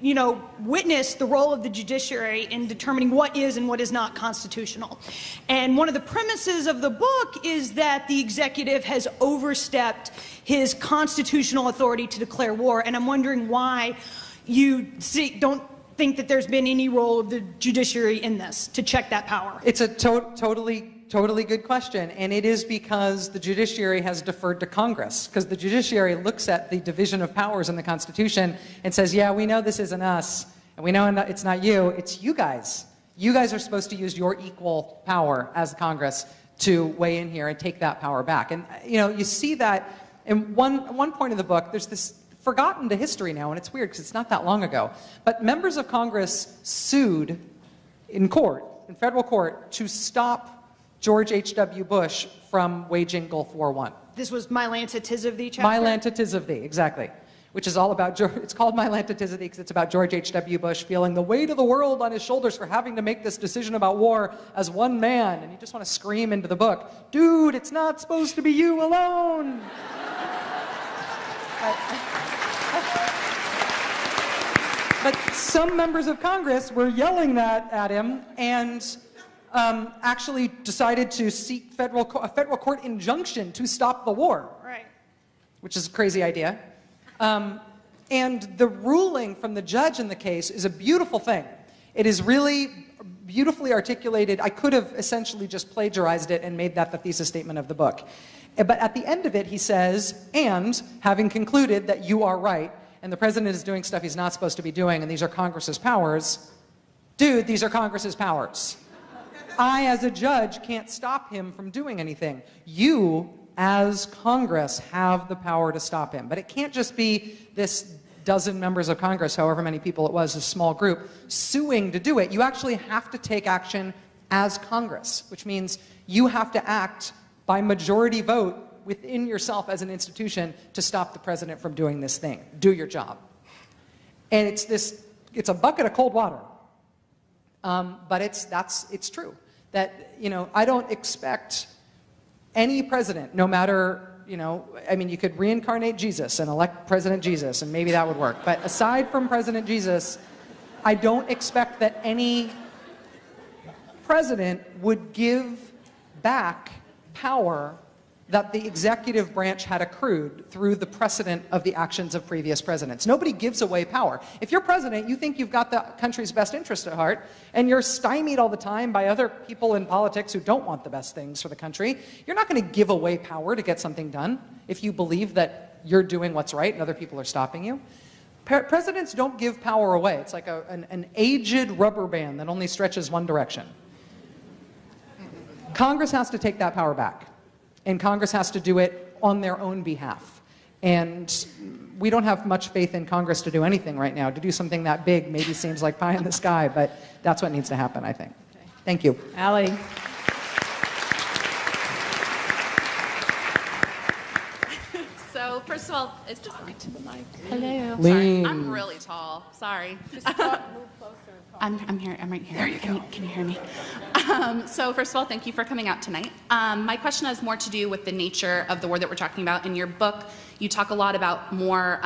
witnessed the role of the judiciary in determining what is and what is not constitutional. And one of the premises of the book is that the executive has overstepped his constitutional authority to declare war. And I'm wondering why you don't think that there's been any role of the judiciary in this to check that power. It's a totally good question, and it is because the judiciary has deferred to Congress, because the judiciary looks at the division of powers in the Constitution and says, yeah, we know this isn't us, and we know it's not you, it's you guys. You guys are supposed to use your equal power as Congress to weigh in here and take that power back. And you see that in one point of the book. There's this forgotten to history now, and it's weird because it's not that long ago, but members of Congress sued in federal court, to stop George H.W. Bush from waging Gulf War I. This was My Lanta Tis of Thee chapter? My Lanta Tis of Thee, exactly. Which is all about, it's called My Lanta Tis of Thee because it's about George H.W. Bush feeling the weight of the world on his shoulders for having to make this decision about war as one man. And you just want to scream into the book, dude, it's not supposed to be you alone. But some members of Congress were yelling that at him and actually decided to seek a federal court injunction to stop the war. Right. Which is a crazy idea. And the ruling from the judge in the case is a beautiful thing. It is really beautifully articulated. I could have essentially just plagiarized it and made that the thesis statement of the book. But at the end of it, he says, and having concluded that you are right, and the president is doing stuff he's not supposed to be doing, and these are Congress's powers, dude, these are Congress's powers. I, as a judge, can't stop him from doing anything. You, as Congress, have the power to stop him. But it can't just be this dozen members of Congress, however many people it was, a small group, suing to do it. You actually have to take action as Congress, which means you have to act by majority vote within yourself as an institution to stop the president from doing this thing. Do your job. And it's a bucket of cold water. But it's true that, I don't expect any president, no matter, you could reincarnate Jesus and elect President Jesus, and maybe that would work. But aside from President Jesus, I don't expect that any president would give back power that the executive branch had accrued through the precedent of the actions of previous presidents. Nobody gives away power. If you're president, you think you've got the country's best interest at heart, and you're stymied all the time by other people in politics who don't want the best things for the country. You're not going to give away power to get something done if you believe that you're doing what's right and other people are stopping you. Presidents don't give power away. It's like an aged rubber band that only stretches one direction. Congress has to take that power back. And Congress has to do it on their own behalf. And we don't have much faith in Congress to do anything right now. To do something that big maybe seems like pie in the sky, but that's what needs to happen, I think. Okay. Thank you. Allie. So, first of all, it's just right to the mic. Hello. Lean. Sorry, I'm really tall. Sorry. Just move closer. I'm here. I'm right here. There you go. Can you hear me? So first of all, thank you for coming out tonight. My question has more to do with the nature of the war that we're talking about. In your book, you talk a lot about more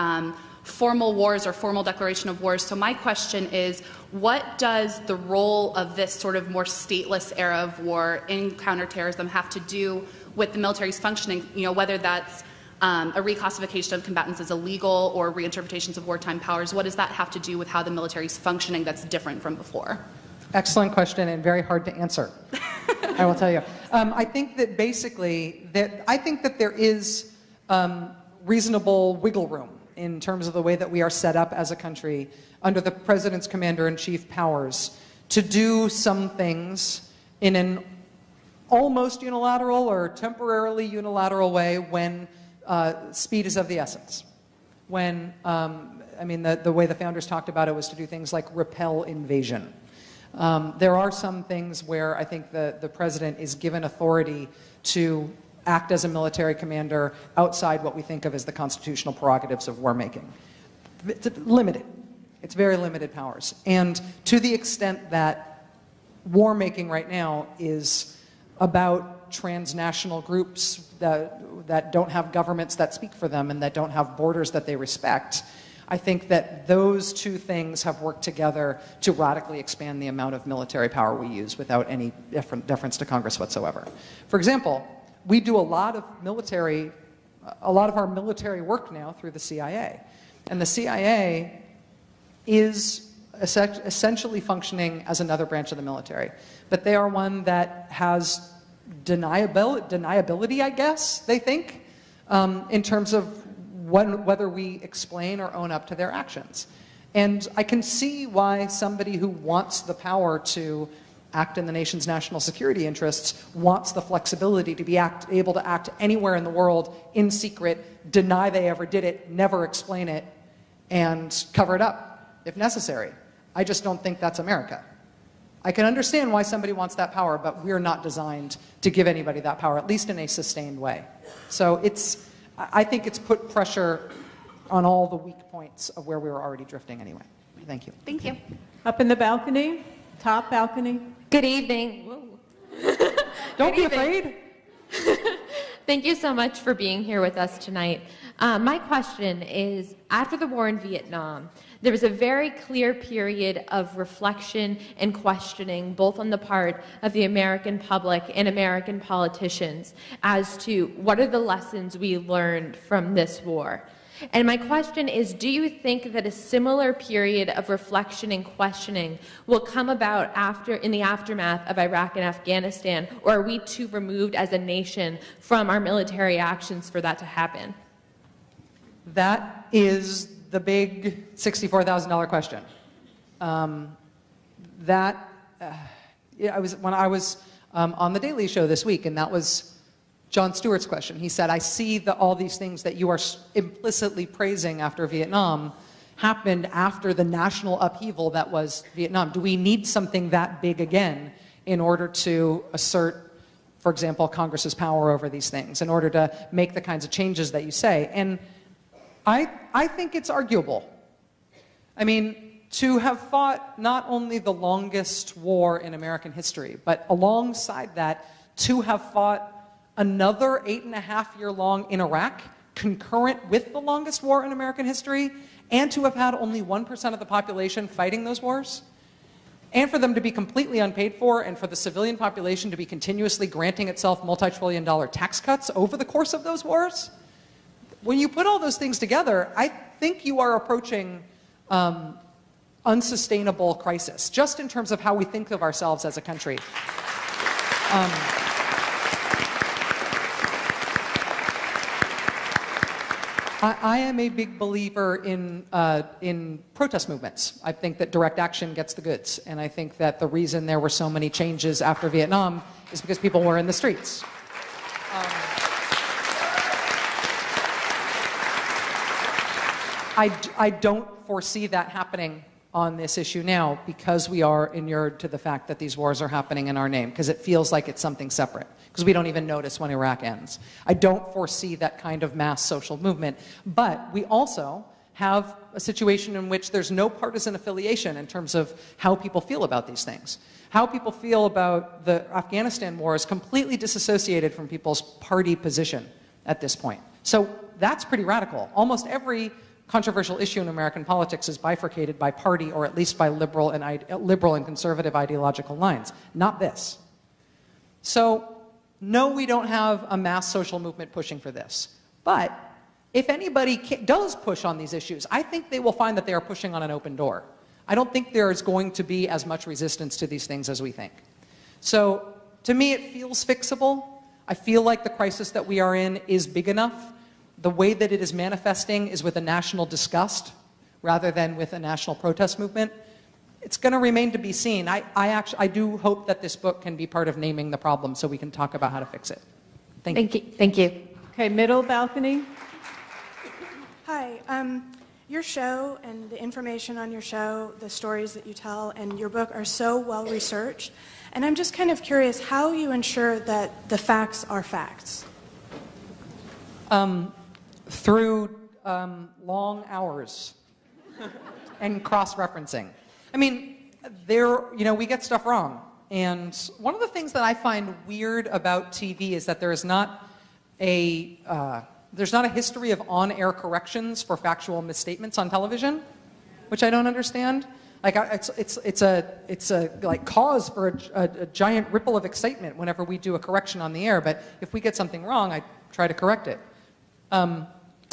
formal wars or formal declaration of wars. So my question is, what does the role of this sort of more stateless era of war in counterterrorism have to do with the military's functioning? Whether that's a reclassification of combatants as illegal or reinterpretations of wartime powers. What does that have to do with how the military is functioning that's different from before? Excellent question and very hard to answer. I will tell you. I think that basically, there is reasonable wiggle room in terms of the way that we are set up as a country under the President's Commander-in-Chief powers to do some things in an almost unilateral or temporarily unilateral way when speed is of the essence. When, I mean, the way the founders talked about it was to do things like repel invasion. There are some things where I think the president is given authority to act as a military commander outside what we think of as the constitutional prerogatives of war making. It's limited. It's very limited powers. And to the extent that war making right now is about transnational groups that don't have governments that speak for them and that don't have borders that they respect, I think that those two things have worked together to radically expand the amount of military power we use without any deference to Congress whatsoever. For example, we do a lot of our military work now through the CIA. And the CIA is essentially functioning as another branch of the military. But they are one that has deniability, I guess, they think, in terms of whether we explain or own up to their actions. And I can see why somebody who wants the power to act in the nation's national security interests wants the flexibility to be able to act anywhere in the world in secret, deny they ever did it, never explain it, and cover it up if necessary. I just don't think that's America. I can understand why somebody wants that power, but we're not designed to give anybody that power, at least in a sustained way. So I think it's put pressure on all the weak points of where we were already drifting anyway. Thank you. Thank you. Up in the balcony, top balcony. Good evening. Don't be afraid. Thank you so much for being here with us tonight. My question is, after the war in Vietnam, there was a very clear period of reflection and questioning, both on the part of the American public and American politicians, as to what are the lessons we learned from this war. And my question is, do you think that a similar period of reflection and questioning will come about in the aftermath of Iraq and Afghanistan, or are we too removed as a nation from our military actions for that to happen? That is the big $64,000 question. When I was on the Daily Show this week, and that was Jon Stewart's question. He said, I see all these things that you are implicitly praising after Vietnam happened after the national upheaval that was Vietnam. Do we need something that big again in order to assert, for example, Congress's power over these things, in order to make the kinds of changes that you say? And I think it's arguable. I mean, to have fought not only the longest war in American history, but alongside that, to have fought another 8.5-year long in Iraq, concurrent with the longest war in American history, and to have had only 1% of the population fighting those wars, and for them to be completely unpaid for, and for the civilian population to be continuously granting itself multi-trillion-dollar tax cuts over the course of those wars. When you put all those things together, I think you are approaching unsustainable crisis, just in terms of how we think of ourselves as a country. I am a big believer in protest movements. I think that direct action gets the goods, and I think that the reason there were so many changes after Vietnam is because people were in the streets. I don't foresee that happening on this issue now because we are inured to the fact that these wars are happening in our name, because it feels like it's something separate, because we don't even notice when Iraq ends. I don't foresee that kind of mass social movement, but we also have a situation in which there's no partisan affiliation in terms of how people feel about these things. How people feel about the Afghanistan war is completely disassociated from people's party position at this point. So that's pretty radical. Almost every controversial issue in American politics is bifurcated by party, or at least by liberal and conservative ideological lines. Not this. So, no, we don't have a mass social movement pushing for this. But if anybody does push on these issues, I think they will find that they are pushing on an open door. I don't think there is going to be as much resistance to these things as we think. So, to me, it feels fixable. I feel like the crisis that we are in is big enough the way that it is manifesting is with a national disgust rather than with a national protest movement. It's going to remain to be seen. I do hope that this book can be part of naming the problem so we can talk about how to fix it. Thank you. Thank you. Okay, middle balcony. Hi. Your show and the information on your show, the stories that you tell, and your book are so well researched. And I'm just kind of curious how you ensure that the facts are facts. Through long hours and cross-referencing. I mean, we get stuff wrong. And one of the things that I find weird about TV is that there's not a history of on-air corrections for factual misstatements on television, which I don't understand. Like, it's a like cause for a giant ripple of excitement whenever we do a correction on the air. But if we get something wrong, I try to correct it.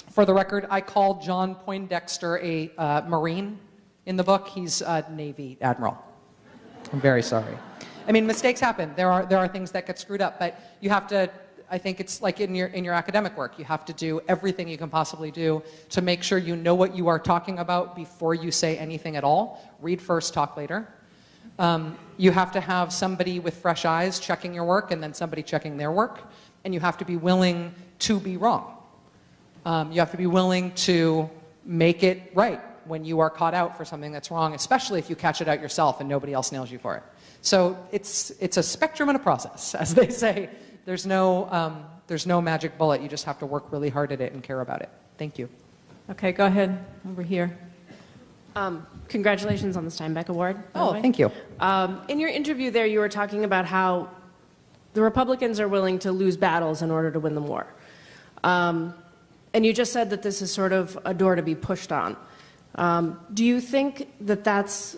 For the record, I call John Poindexter a Marine in the book. He's a Navy admiral. I'm very sorry. I mean, mistakes happen. There are things that get screwed up, but you have to. I think it's like in your academic work. You have to do everything you can possibly do to make sure you know what you are talking about before you say anything at all. Read first, talk later. You have to have somebody with fresh eyes checking your work and then somebody checking their work. And you have to be willing to be wrong. You have to be willing to make it right when you are caught out for something that's wrong, especially if you catch it out yourself and nobody else nails you for it. So it's a spectrum and a process, as they say. There's no magic bullet. You just have to work really hard at it and care about it. Thank you. Okay, go ahead, over here. Congratulations on the Steinbeck Award. Oh, thank you. In your interview there, you were talking about how the Republicans are willing to lose battles in order to win the war. And you just said that this is sort of a door to be pushed on. Do you think that that's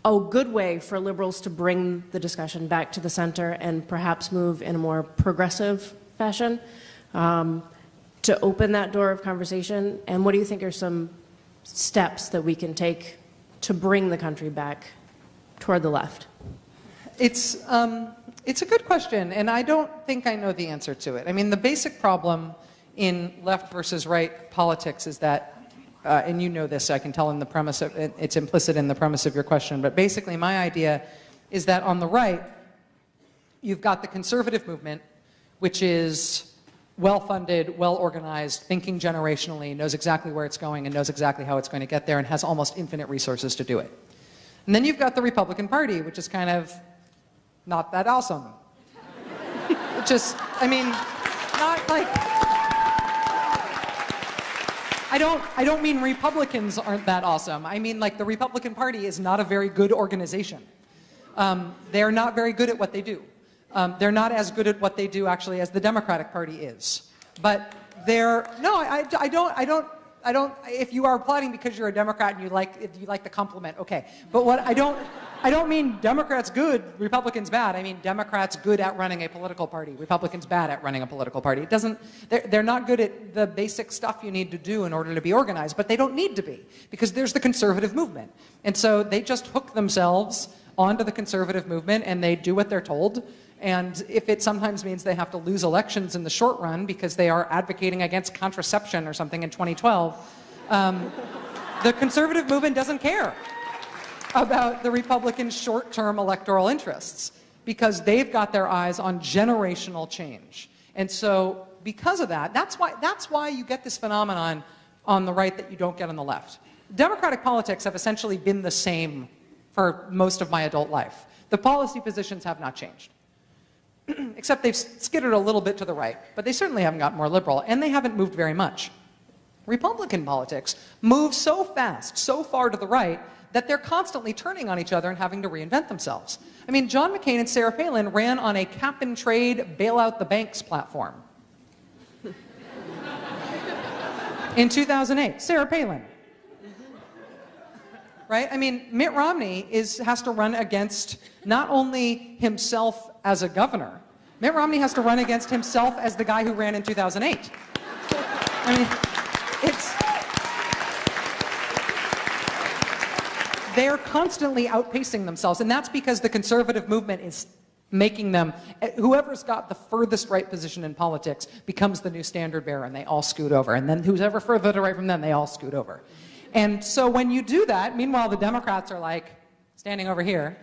a good way for liberals to bring the discussion back to the center and perhaps move in a more progressive fashion to open that door of conversation? And what do you think are some steps that we can take to bring the country back toward the left? It's a good question, and I don't think I know the answer to it. I mean, the basic problem in left versus right politics is that and you know this, I can tell in the premise of, it's implicit in the premise of your question, but basically my idea is that on the right, you've got the conservative movement, which is well-funded, well-organized, thinking generationally, knows exactly where it's going and knows exactly how it's going to get there and has almost infinite resources to do it. And then you've got the Republican Party, which is kind of not that awesome. Just, I mean, not like... I don't mean Republicans aren't that awesome. I mean, like, the Republican Party is not a very good organization. They're not very good at what they do. They're not as good at what they do, actually, as the Democratic Party is. But they're, no, I don't, if you are applauding because you're a Democrat and you like the compliment, okay. But what I don't mean Democrats good, Republicans bad. I mean Democrats good at running a political party, Republicans bad at running a political party. It doesn't, they're not good at the basic stuff you need to do in order to be organized, but they don't need to be, because there's the conservative movement. And so they just hook themselves onto the conservative movement and they do what they're told. And if it sometimes means they have to lose elections in the short run because they are advocating against contraception or something in 2012, the conservative movement doesn't care about the Republicans' short-term electoral interests because they've got their eyes on generational change. And so because of that, that's why you get this phenomenon on the right that you don't get on the left. Democratic politics have essentially been the same for most of my adult life. The policy positions have not changed. Except they've skittered a little bit to the right, but they certainly haven't gotten more liberal, and they haven't moved very much. Republican politics move so fast, so far to the right, that they're constantly turning on each other and having to reinvent themselves. I mean, John McCain and Sarah Palin ran on a cap-and-trade, bail-out-the-banks platform. In 2008, Sarah Palin. Right? I mean, Mitt Romney has to run against not only himself as a governor, Mitt Romney has to run against himself as the guy who ran in 2008. I mean, they're constantly outpacing themselves, and that's because the conservative movement is making them, whoever's got the furthest right position in politics becomes the new standard bearer, and they all scoot over. And then who's ever further to right from them, they all scoot over. And so when you do that, meanwhile the Democrats are like standing over here.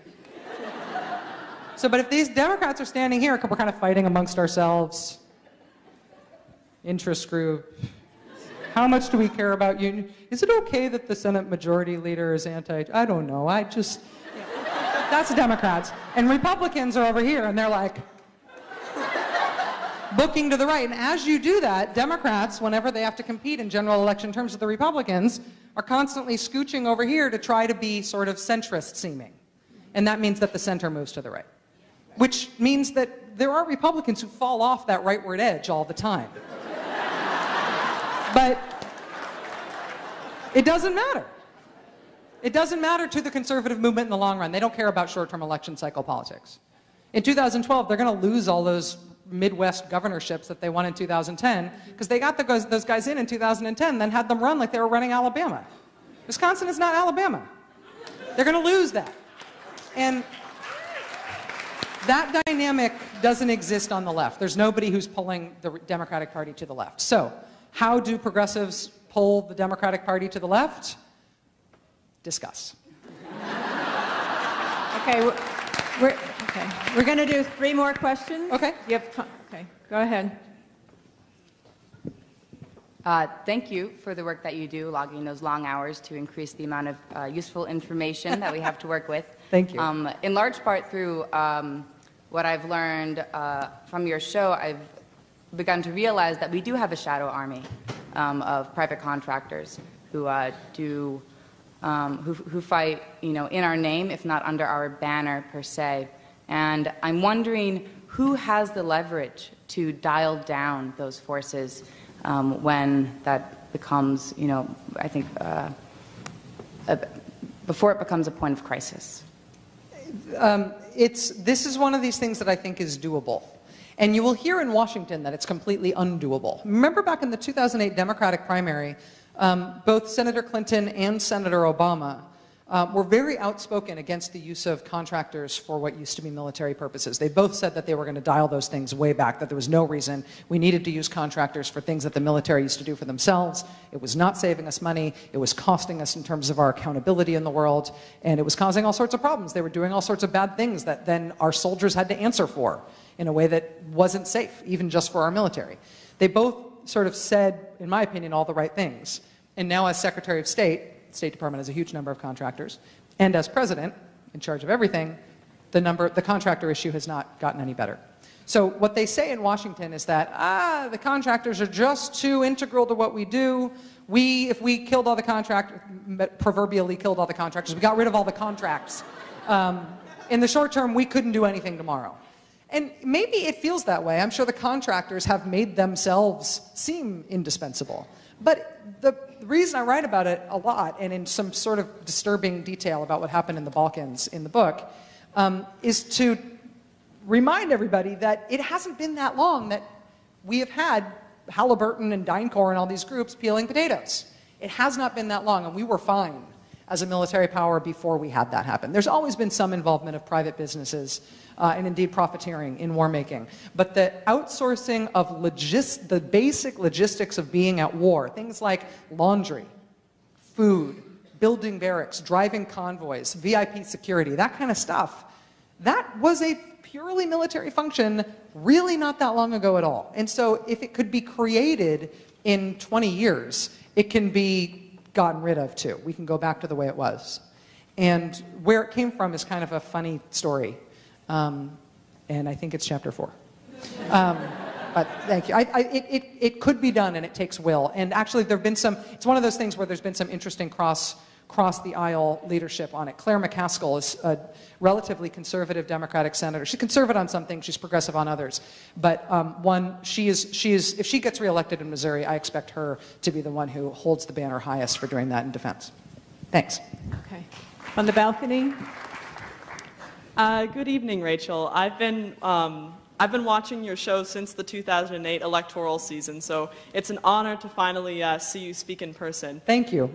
So, but if these Democrats are standing here, we're kind of fighting amongst ourselves. Interest group. How much do we care about union? Is it okay that the Senate Majority Leader is I don't know. That's the Democrats. And Republicans are over here, and they're like looking to the right. And as you do that, Democrats, whenever they have to compete in general election terms with the Republicans, are constantly scooching over here to try to be sort of centrist seeming. And that means that the center moves to the right. Which means that there are Republicans who fall off that rightward edge all the time. But it doesn't matter. It doesn't matter to the conservative movement in the long run. They don't care about short-term election cycle politics. In 2012, they're going to lose all those Midwest governorships that they won in 2010 because they got those guys in 2010, then had them run like they were running Alabama. Wisconsin is not Alabama. They're going to lose that. And that dynamic doesn't exist on the left. There's nobody who's pulling the Democratic Party to the left. So, how do progressives pull the Democratic Party to the left? Discuss. Okay, we're going to do 3 more questions. Okay. You have time. Okay, go ahead. Thank you for the work that you do, logging those long hours to increase the amount of useful information that we have to work with. Thank you. In large part through what I've learned from your show, I've begun to realize that we do have a shadow army of private contractors who who fight, in our name, if not under our banner per se. And I'm wondering who has the leverage to dial down those forces when that becomes, I think, before it becomes a point of crisis. This is one of these things that I think is doable. And you will hear in Washington that it's completely undoable. Remember back in the 2008 Democratic primary, both Senator Clinton and Senator Obama were very outspoken against the use of contractors for what used to be military purposes. They both said that they were going to dial those things way back, that there was no reason we needed to use contractors for things that the military used to do for themselves. It was not saving us money. It was costing us in terms of our accountability in the world, and it was causing all sorts of problems. They were doing all sorts of bad things that then our soldiers had to answer for in a way that wasn't safe, even just for our military. They both sort of said, in my opinion, all the right things. And now as Secretary of State, the State Department has a huge number of contractors, and as President, in charge of everything, the contractor issue has not gotten any better. So what they say in Washington is that, the contractors are just too integral to what we do. If we killed all the contractors, proverbially killed all the contractors, we got rid of all the contracts. In the short term, we couldn't do anything tomorrow. And maybe it feels that way. I'm sure the contractors have made themselves seem indispensable. But the reason I write about it a lot, and in some sort of disturbing detail about what happened in the Balkans in the book, is to remind everybody that it hasn't been that long that we have had Halliburton and DynCorp and all these groups peeling potatoes. It has not been that long, and we were fine as a military power before we had that happen. There's always been some involvement of private businesses and indeed profiteering in war making. But the outsourcing of the basic logistics of being at war, things like laundry, food, building barracks, driving convoys, VIP security, that kind of stuff, that was a purely military function really not that long ago at all. And so if it could be created in 20 years, it can be gotten rid of too. We can go back to the way it was. And where it came from is kind of a funny story. And I think it's chapter 4. But thank you. It could be done, and it takes will. And actually, there have been it's one of those things where there's been some interesting cross the aisle leadership on it. Claire McCaskill is a relatively conservative Democratic senator. She's conservative on some things, she's progressive on others. But if she gets reelected in Missouri, I expect her to be the one who holds the banner highest for doing that in defense. Thanks. Okay. On the balcony. Good evening, Rachel. I've been watching your show since the 2008 electoral season, so it's an honor to finally see you speak in person. Thank you.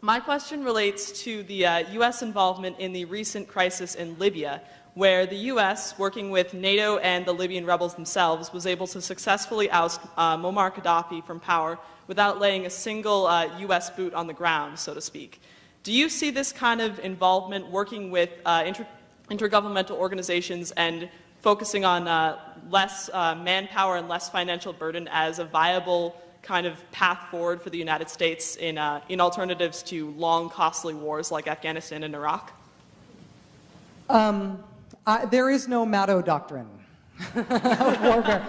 My question relates to the U.S. involvement in the recent crisis in Libya, where the U.S., working with NATO and the Libyan rebels themselves, was able to successfully oust Muammar Gaddafi from power without laying a single U.S. boot on the ground, so to speak. Do you see this kind of involvement working with intergovernmental organizations and focusing on less manpower and less financial burden as a viable kind of path forward for the United States in alternatives to long, costly wars like Afghanistan and Iraq? There is no Maddow doctrine of warfare.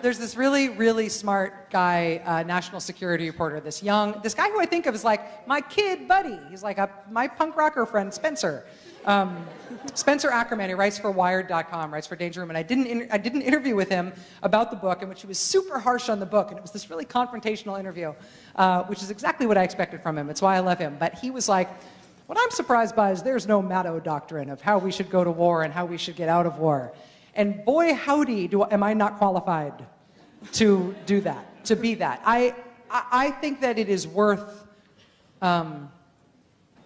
There's this really, really smart guy, national security reporter, this guy who I think of as like my kid buddy. He's like my punk rocker friend, Spencer. Spencer Ackerman, he writes for Wired.com, writes for Danger Room, and I did an interview with him about the book in which he was super harsh on the book, and it was this really confrontational interview, which is exactly what I expected from him. It's why I love him. But he was like, what I'm surprised by is there's no Maddow doctrine of how we should go to war and how we should get out of war. And boy, howdy, am I not qualified to do that, to be that. I think that it is worth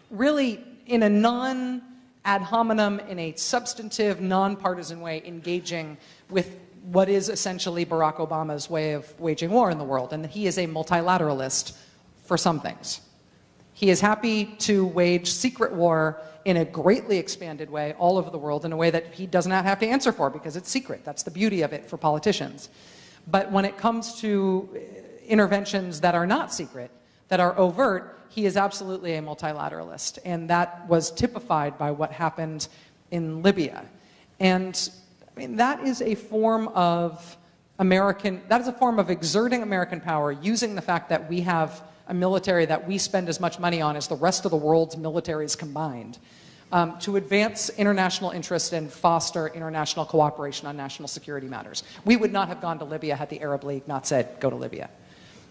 really, in a non-ad hominem, in a substantive, non-partisan way, engaging with what is essentially Barack Obama's way of waging war in the world. And he is a multilateralist for some things. He is happy to wage secret war in a greatly expanded way all over the world in a way that he does not have to answer for because it's secret. That's the beauty of it for politicians. But when it comes to interventions that are not secret, that are overt, he is absolutely a multilateralist. And that was typified by what happened in Libya. And I mean, that is a form of exerting American power, using the fact that we have a military that we spend as much money on as the rest of the world's militaries combined, to advance international interest and foster international cooperation on national security matters. We would not have gone to Libya had the Arab League not said, go to Libya.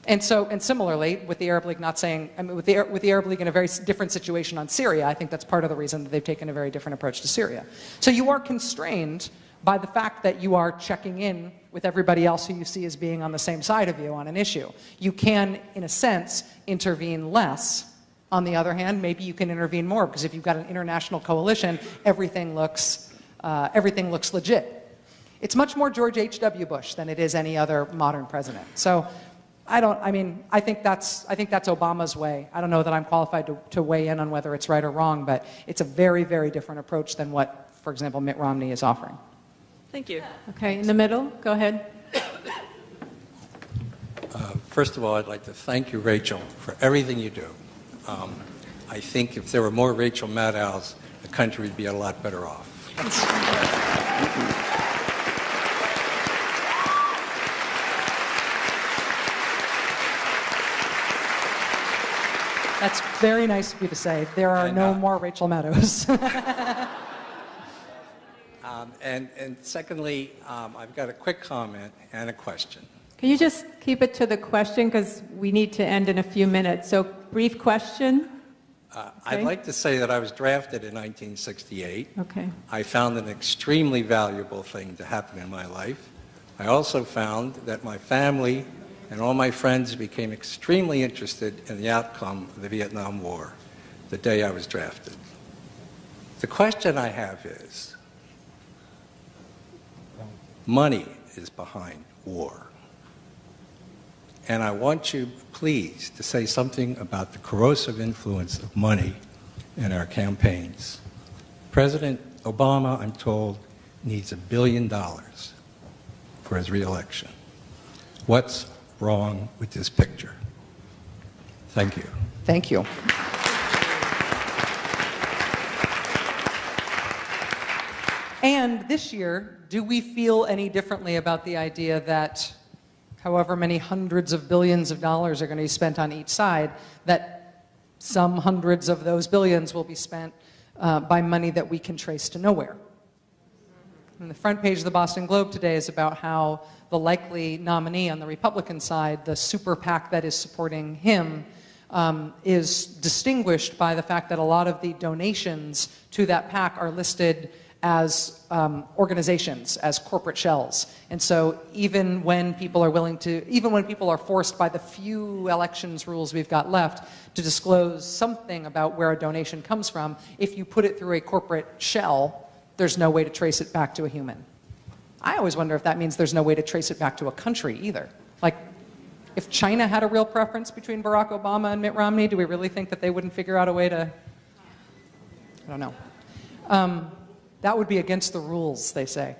And similarly, with the Arab League not saying, with the Arab League in a very different situation on Syria, I think that's part of the reason that they've taken a very different approach to Syria. So you are constrained by the fact that you are checking in with everybody else who you see as being on the same side of you on an issue. You can, in a sense, intervene less. On the other hand, maybe you can intervene more, because if you've got an international coalition, everything looks legit. It's much more George H.W. Bush than it is any other modern president. So I think that's Obama's way. I don't know that I'm qualified to weigh in on whether it's right or wrong, but it's a very, very different approach than what, for example, Mitt Romney is offering. Thank you. Okay, in the middle, go ahead. First of all, I'd like to thank you, Rachel, for everything you do. I think if there were more Rachel Maddows, the country would be a lot better off. That's very nice of you to say. There are no more Rachel Maddows. And secondly, I've got a quick comment and a question. Can you just keep it to the question, because we need to end in a few minutes. So, brief question. Okay. I'd like to say that I was drafted in 1968. Okay. I found an extremely valuable thing to happen in my life. I also found that my family and all my friends became extremely interested in the outcome of the Vietnam War the day I was drafted. The question I have is, money is behind war. And I want you, please, to say something about the corrosive influence of money in our campaigns. President Obama, I'm told, needs $1 billion for his re-election. What's wrong with this picture? Thank you. Thank you. And this year, do we feel any differently about the idea that however many hundreds of billions of dollars are going to be spent on each side, that some hundreds of those billions will be spent by money that we can trace to nowhere? And the front page of the Boston Globe today is about how the likely nominee on the Republican side, the super PAC that is supporting him, is distinguished by the fact that a lot of the donations to that PAC are listed as organizations, as corporate shells. And so even when people are forced by the few elections rules we've got left to disclose something about where a donation comes from, if you put it through a corporate shell, there's no way to trace it back to a human. I always wonder if that means there's no way to trace it back to a country either. Like, if China had a real preference between Barack Obama and Mitt Romney, do we really think that they wouldn't figure out a way to... I don't know. That would be against the rules, they say.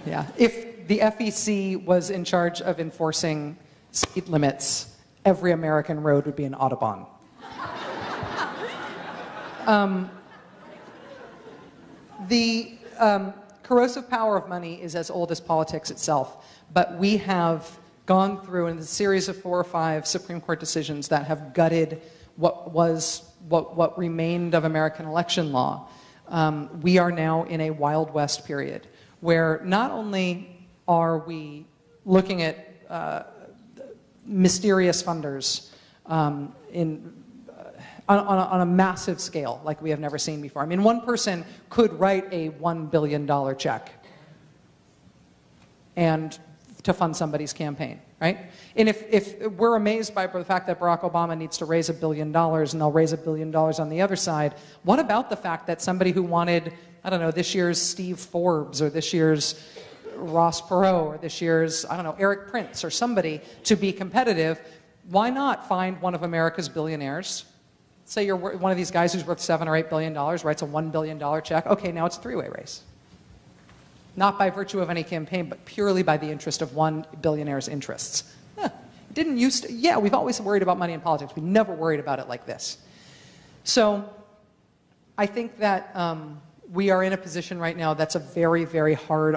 Yeah. If the FEC was in charge of enforcing speed limits, every American road would be an Autobahn. The corrosive power of money is as old as politics itself, but we have gone through in a series of 4 or 5 Supreme Court decisions that have gutted what remained of American election law. We are now in a Wild West period where not only are we looking at mysterious funders on a massive scale like we have never seen before. I mean, one person could write a $1 billion check and to fund somebody's campaign, right? And if we're amazed by the fact that Barack Obama needs to raise $1 billion and they'll raise $1 billion on the other side, what about the fact that somebody who wanted, I don't know, this year's Steve Forbes or this year's Ross Perot or this year's, I don't know, Eric Prince or somebody to be competitive, why not find one of America's billionaires? Say you're one of these guys who's worth $7 or $8 billion, writes a $1 billion check. Okay, now it's a 3-way race. Not by virtue of any campaign, but purely by the interest of one billionaire's interests. Didn't used to, yeah, we've always worried about money in politics. We never worried about it like this. So I think that we are in a position right now that's a very, very hard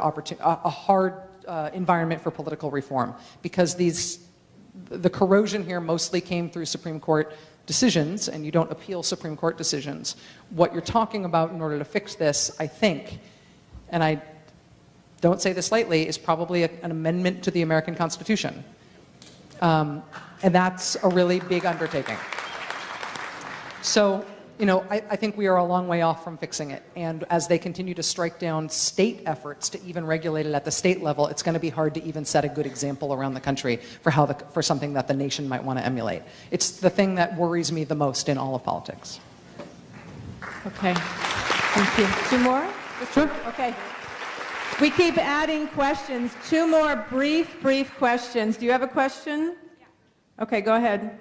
environment for political reform, because the corrosion here mostly came through Supreme Court decisions, and you don't appeal Supreme Court decisions. What you're talking about in order to fix this, I think, and I don't say this lightly, is probably an amendment to the American Constitution. And that's a really big undertaking. So, you know, I think we are a long way off from fixing it. And as they continue to strike down state efforts to even regulate it at the state level, it's going to be hard to even set a good example around the country for something that the nation might want to emulate. It's the thing that worries me the most in all of politics. Okay. Thank you. 2 more? Sure. Okay. We keep adding questions. 2 more brief questions. Do you have a question? Yeah. Okay, go ahead.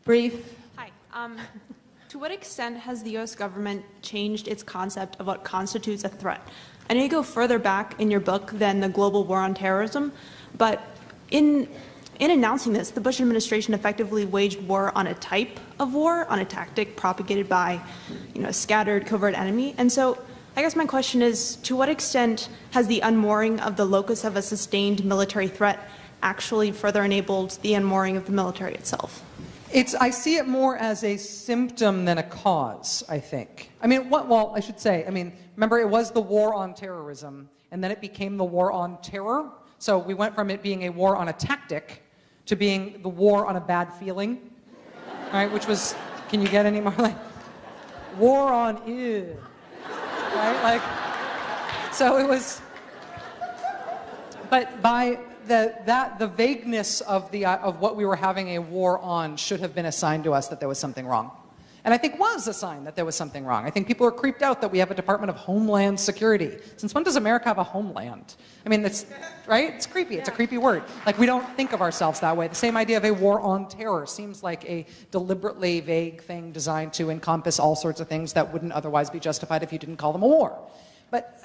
Brief. Hi. To what extent has the U.S. government changed its concept of what constitutes a threat? I know you go further back in your book than the global war on terrorism, but in announcing this, the Bush administration effectively waged war on a type of war, on a tactic propagated by, a scattered, covert enemy. And so I guess my question is, to what extent has the unmooring of the locus of a sustained military threat actually further enabled the unmooring of the military itself? I see it more as a symptom than a cause, I think. I mean, I should say, remember it was the war on terrorism, and then it became the war on terror. So we went from it being a war on a tactic to being the war on a bad feeling, right? Which was, can you get any more like, war on ew, right? Like, so it was, but by the vagueness of what we were having a war on should have been a sign to us that there was something wrong. And I think was a sign that there was something wrong. I think people are creeped out that we have a Department of Homeland Security. Since when does America have a homeland? I mean, right? It's creepy. It's a creepy word. Like, we don't think of ourselves that way. The same idea of a war on terror seems like a deliberately vague thing designed to encompass all sorts of things that wouldn't otherwise be justified if you didn't call them a war. But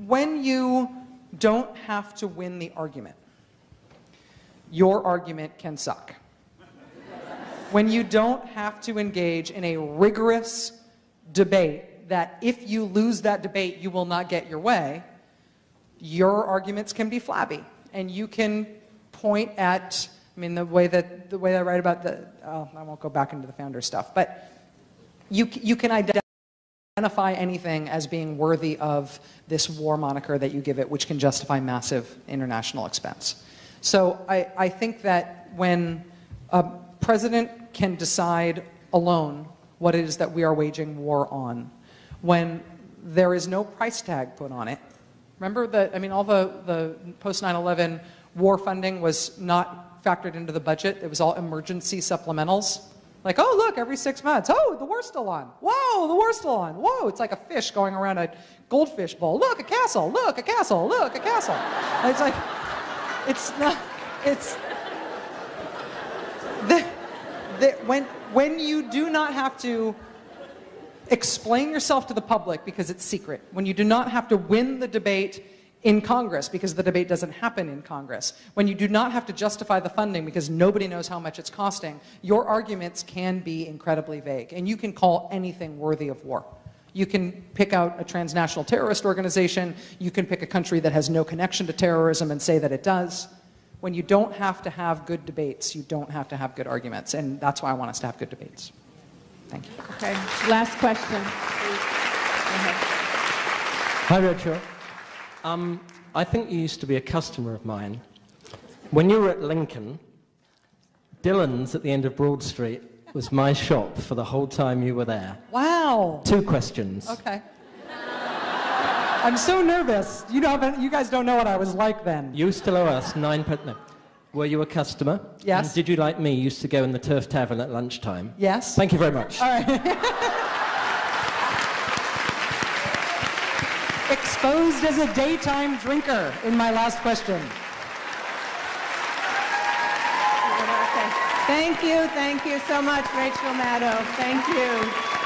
when you don't have to win the argument, your argument can suck. When you don't have to engage in a rigorous debate that if you lose that debate, you will not get your way, your arguments can be flabby. And you can point at, the way I write about I won't go back into the founder stuff, but you can identify anything as being worthy of this war moniker that you give it, which can justify massive international expense. So I think that when a president can decide alone what it is that we are waging war on, when there is no price tag put on it. Remember that, all the post 9/11 war funding was not factored into the budget. It was all emergency supplementals. Like, oh, look, every 6 months. Oh, the war's still on. Whoa, the war's still on. Whoa, it's like a fish going around a goldfish bowl. Look, a castle. Look, a castle. Look, a castle. And it's like, it's not, it's, when you do not have to explain yourself to the public because it's secret, when you do not have to win the debate in Congress because the debate doesn't happen in Congress, when you do not have to justify the funding because nobody knows how much it's costing, your arguments can be incredibly vague, and you can call anything worthy of war. You can pick out a transnational terrorist organization, you can pick a country that has no connection to terrorism and say that it does. When you don't have to have good debates, you don't have to have good arguments, and that's why I want us to have good debates. Thank you. Okay, last question. Hi, Rachel. I think you used to be a customer of mine. When you were at Lincoln, Dillon's at the end of Broad Street was my shop for the whole time you were there. Wow. 2 questions. Okay. I'm so nervous. You guys don't know what I was like then. You still owe us no. Were you a customer? Yes. And did you, like me, used to go in the Turf Tavern at lunchtime? Yes. Thank you very much. All right. Exposed as a daytime drinker in my last question. Thank you so much, Rachel Maddow. Thank you.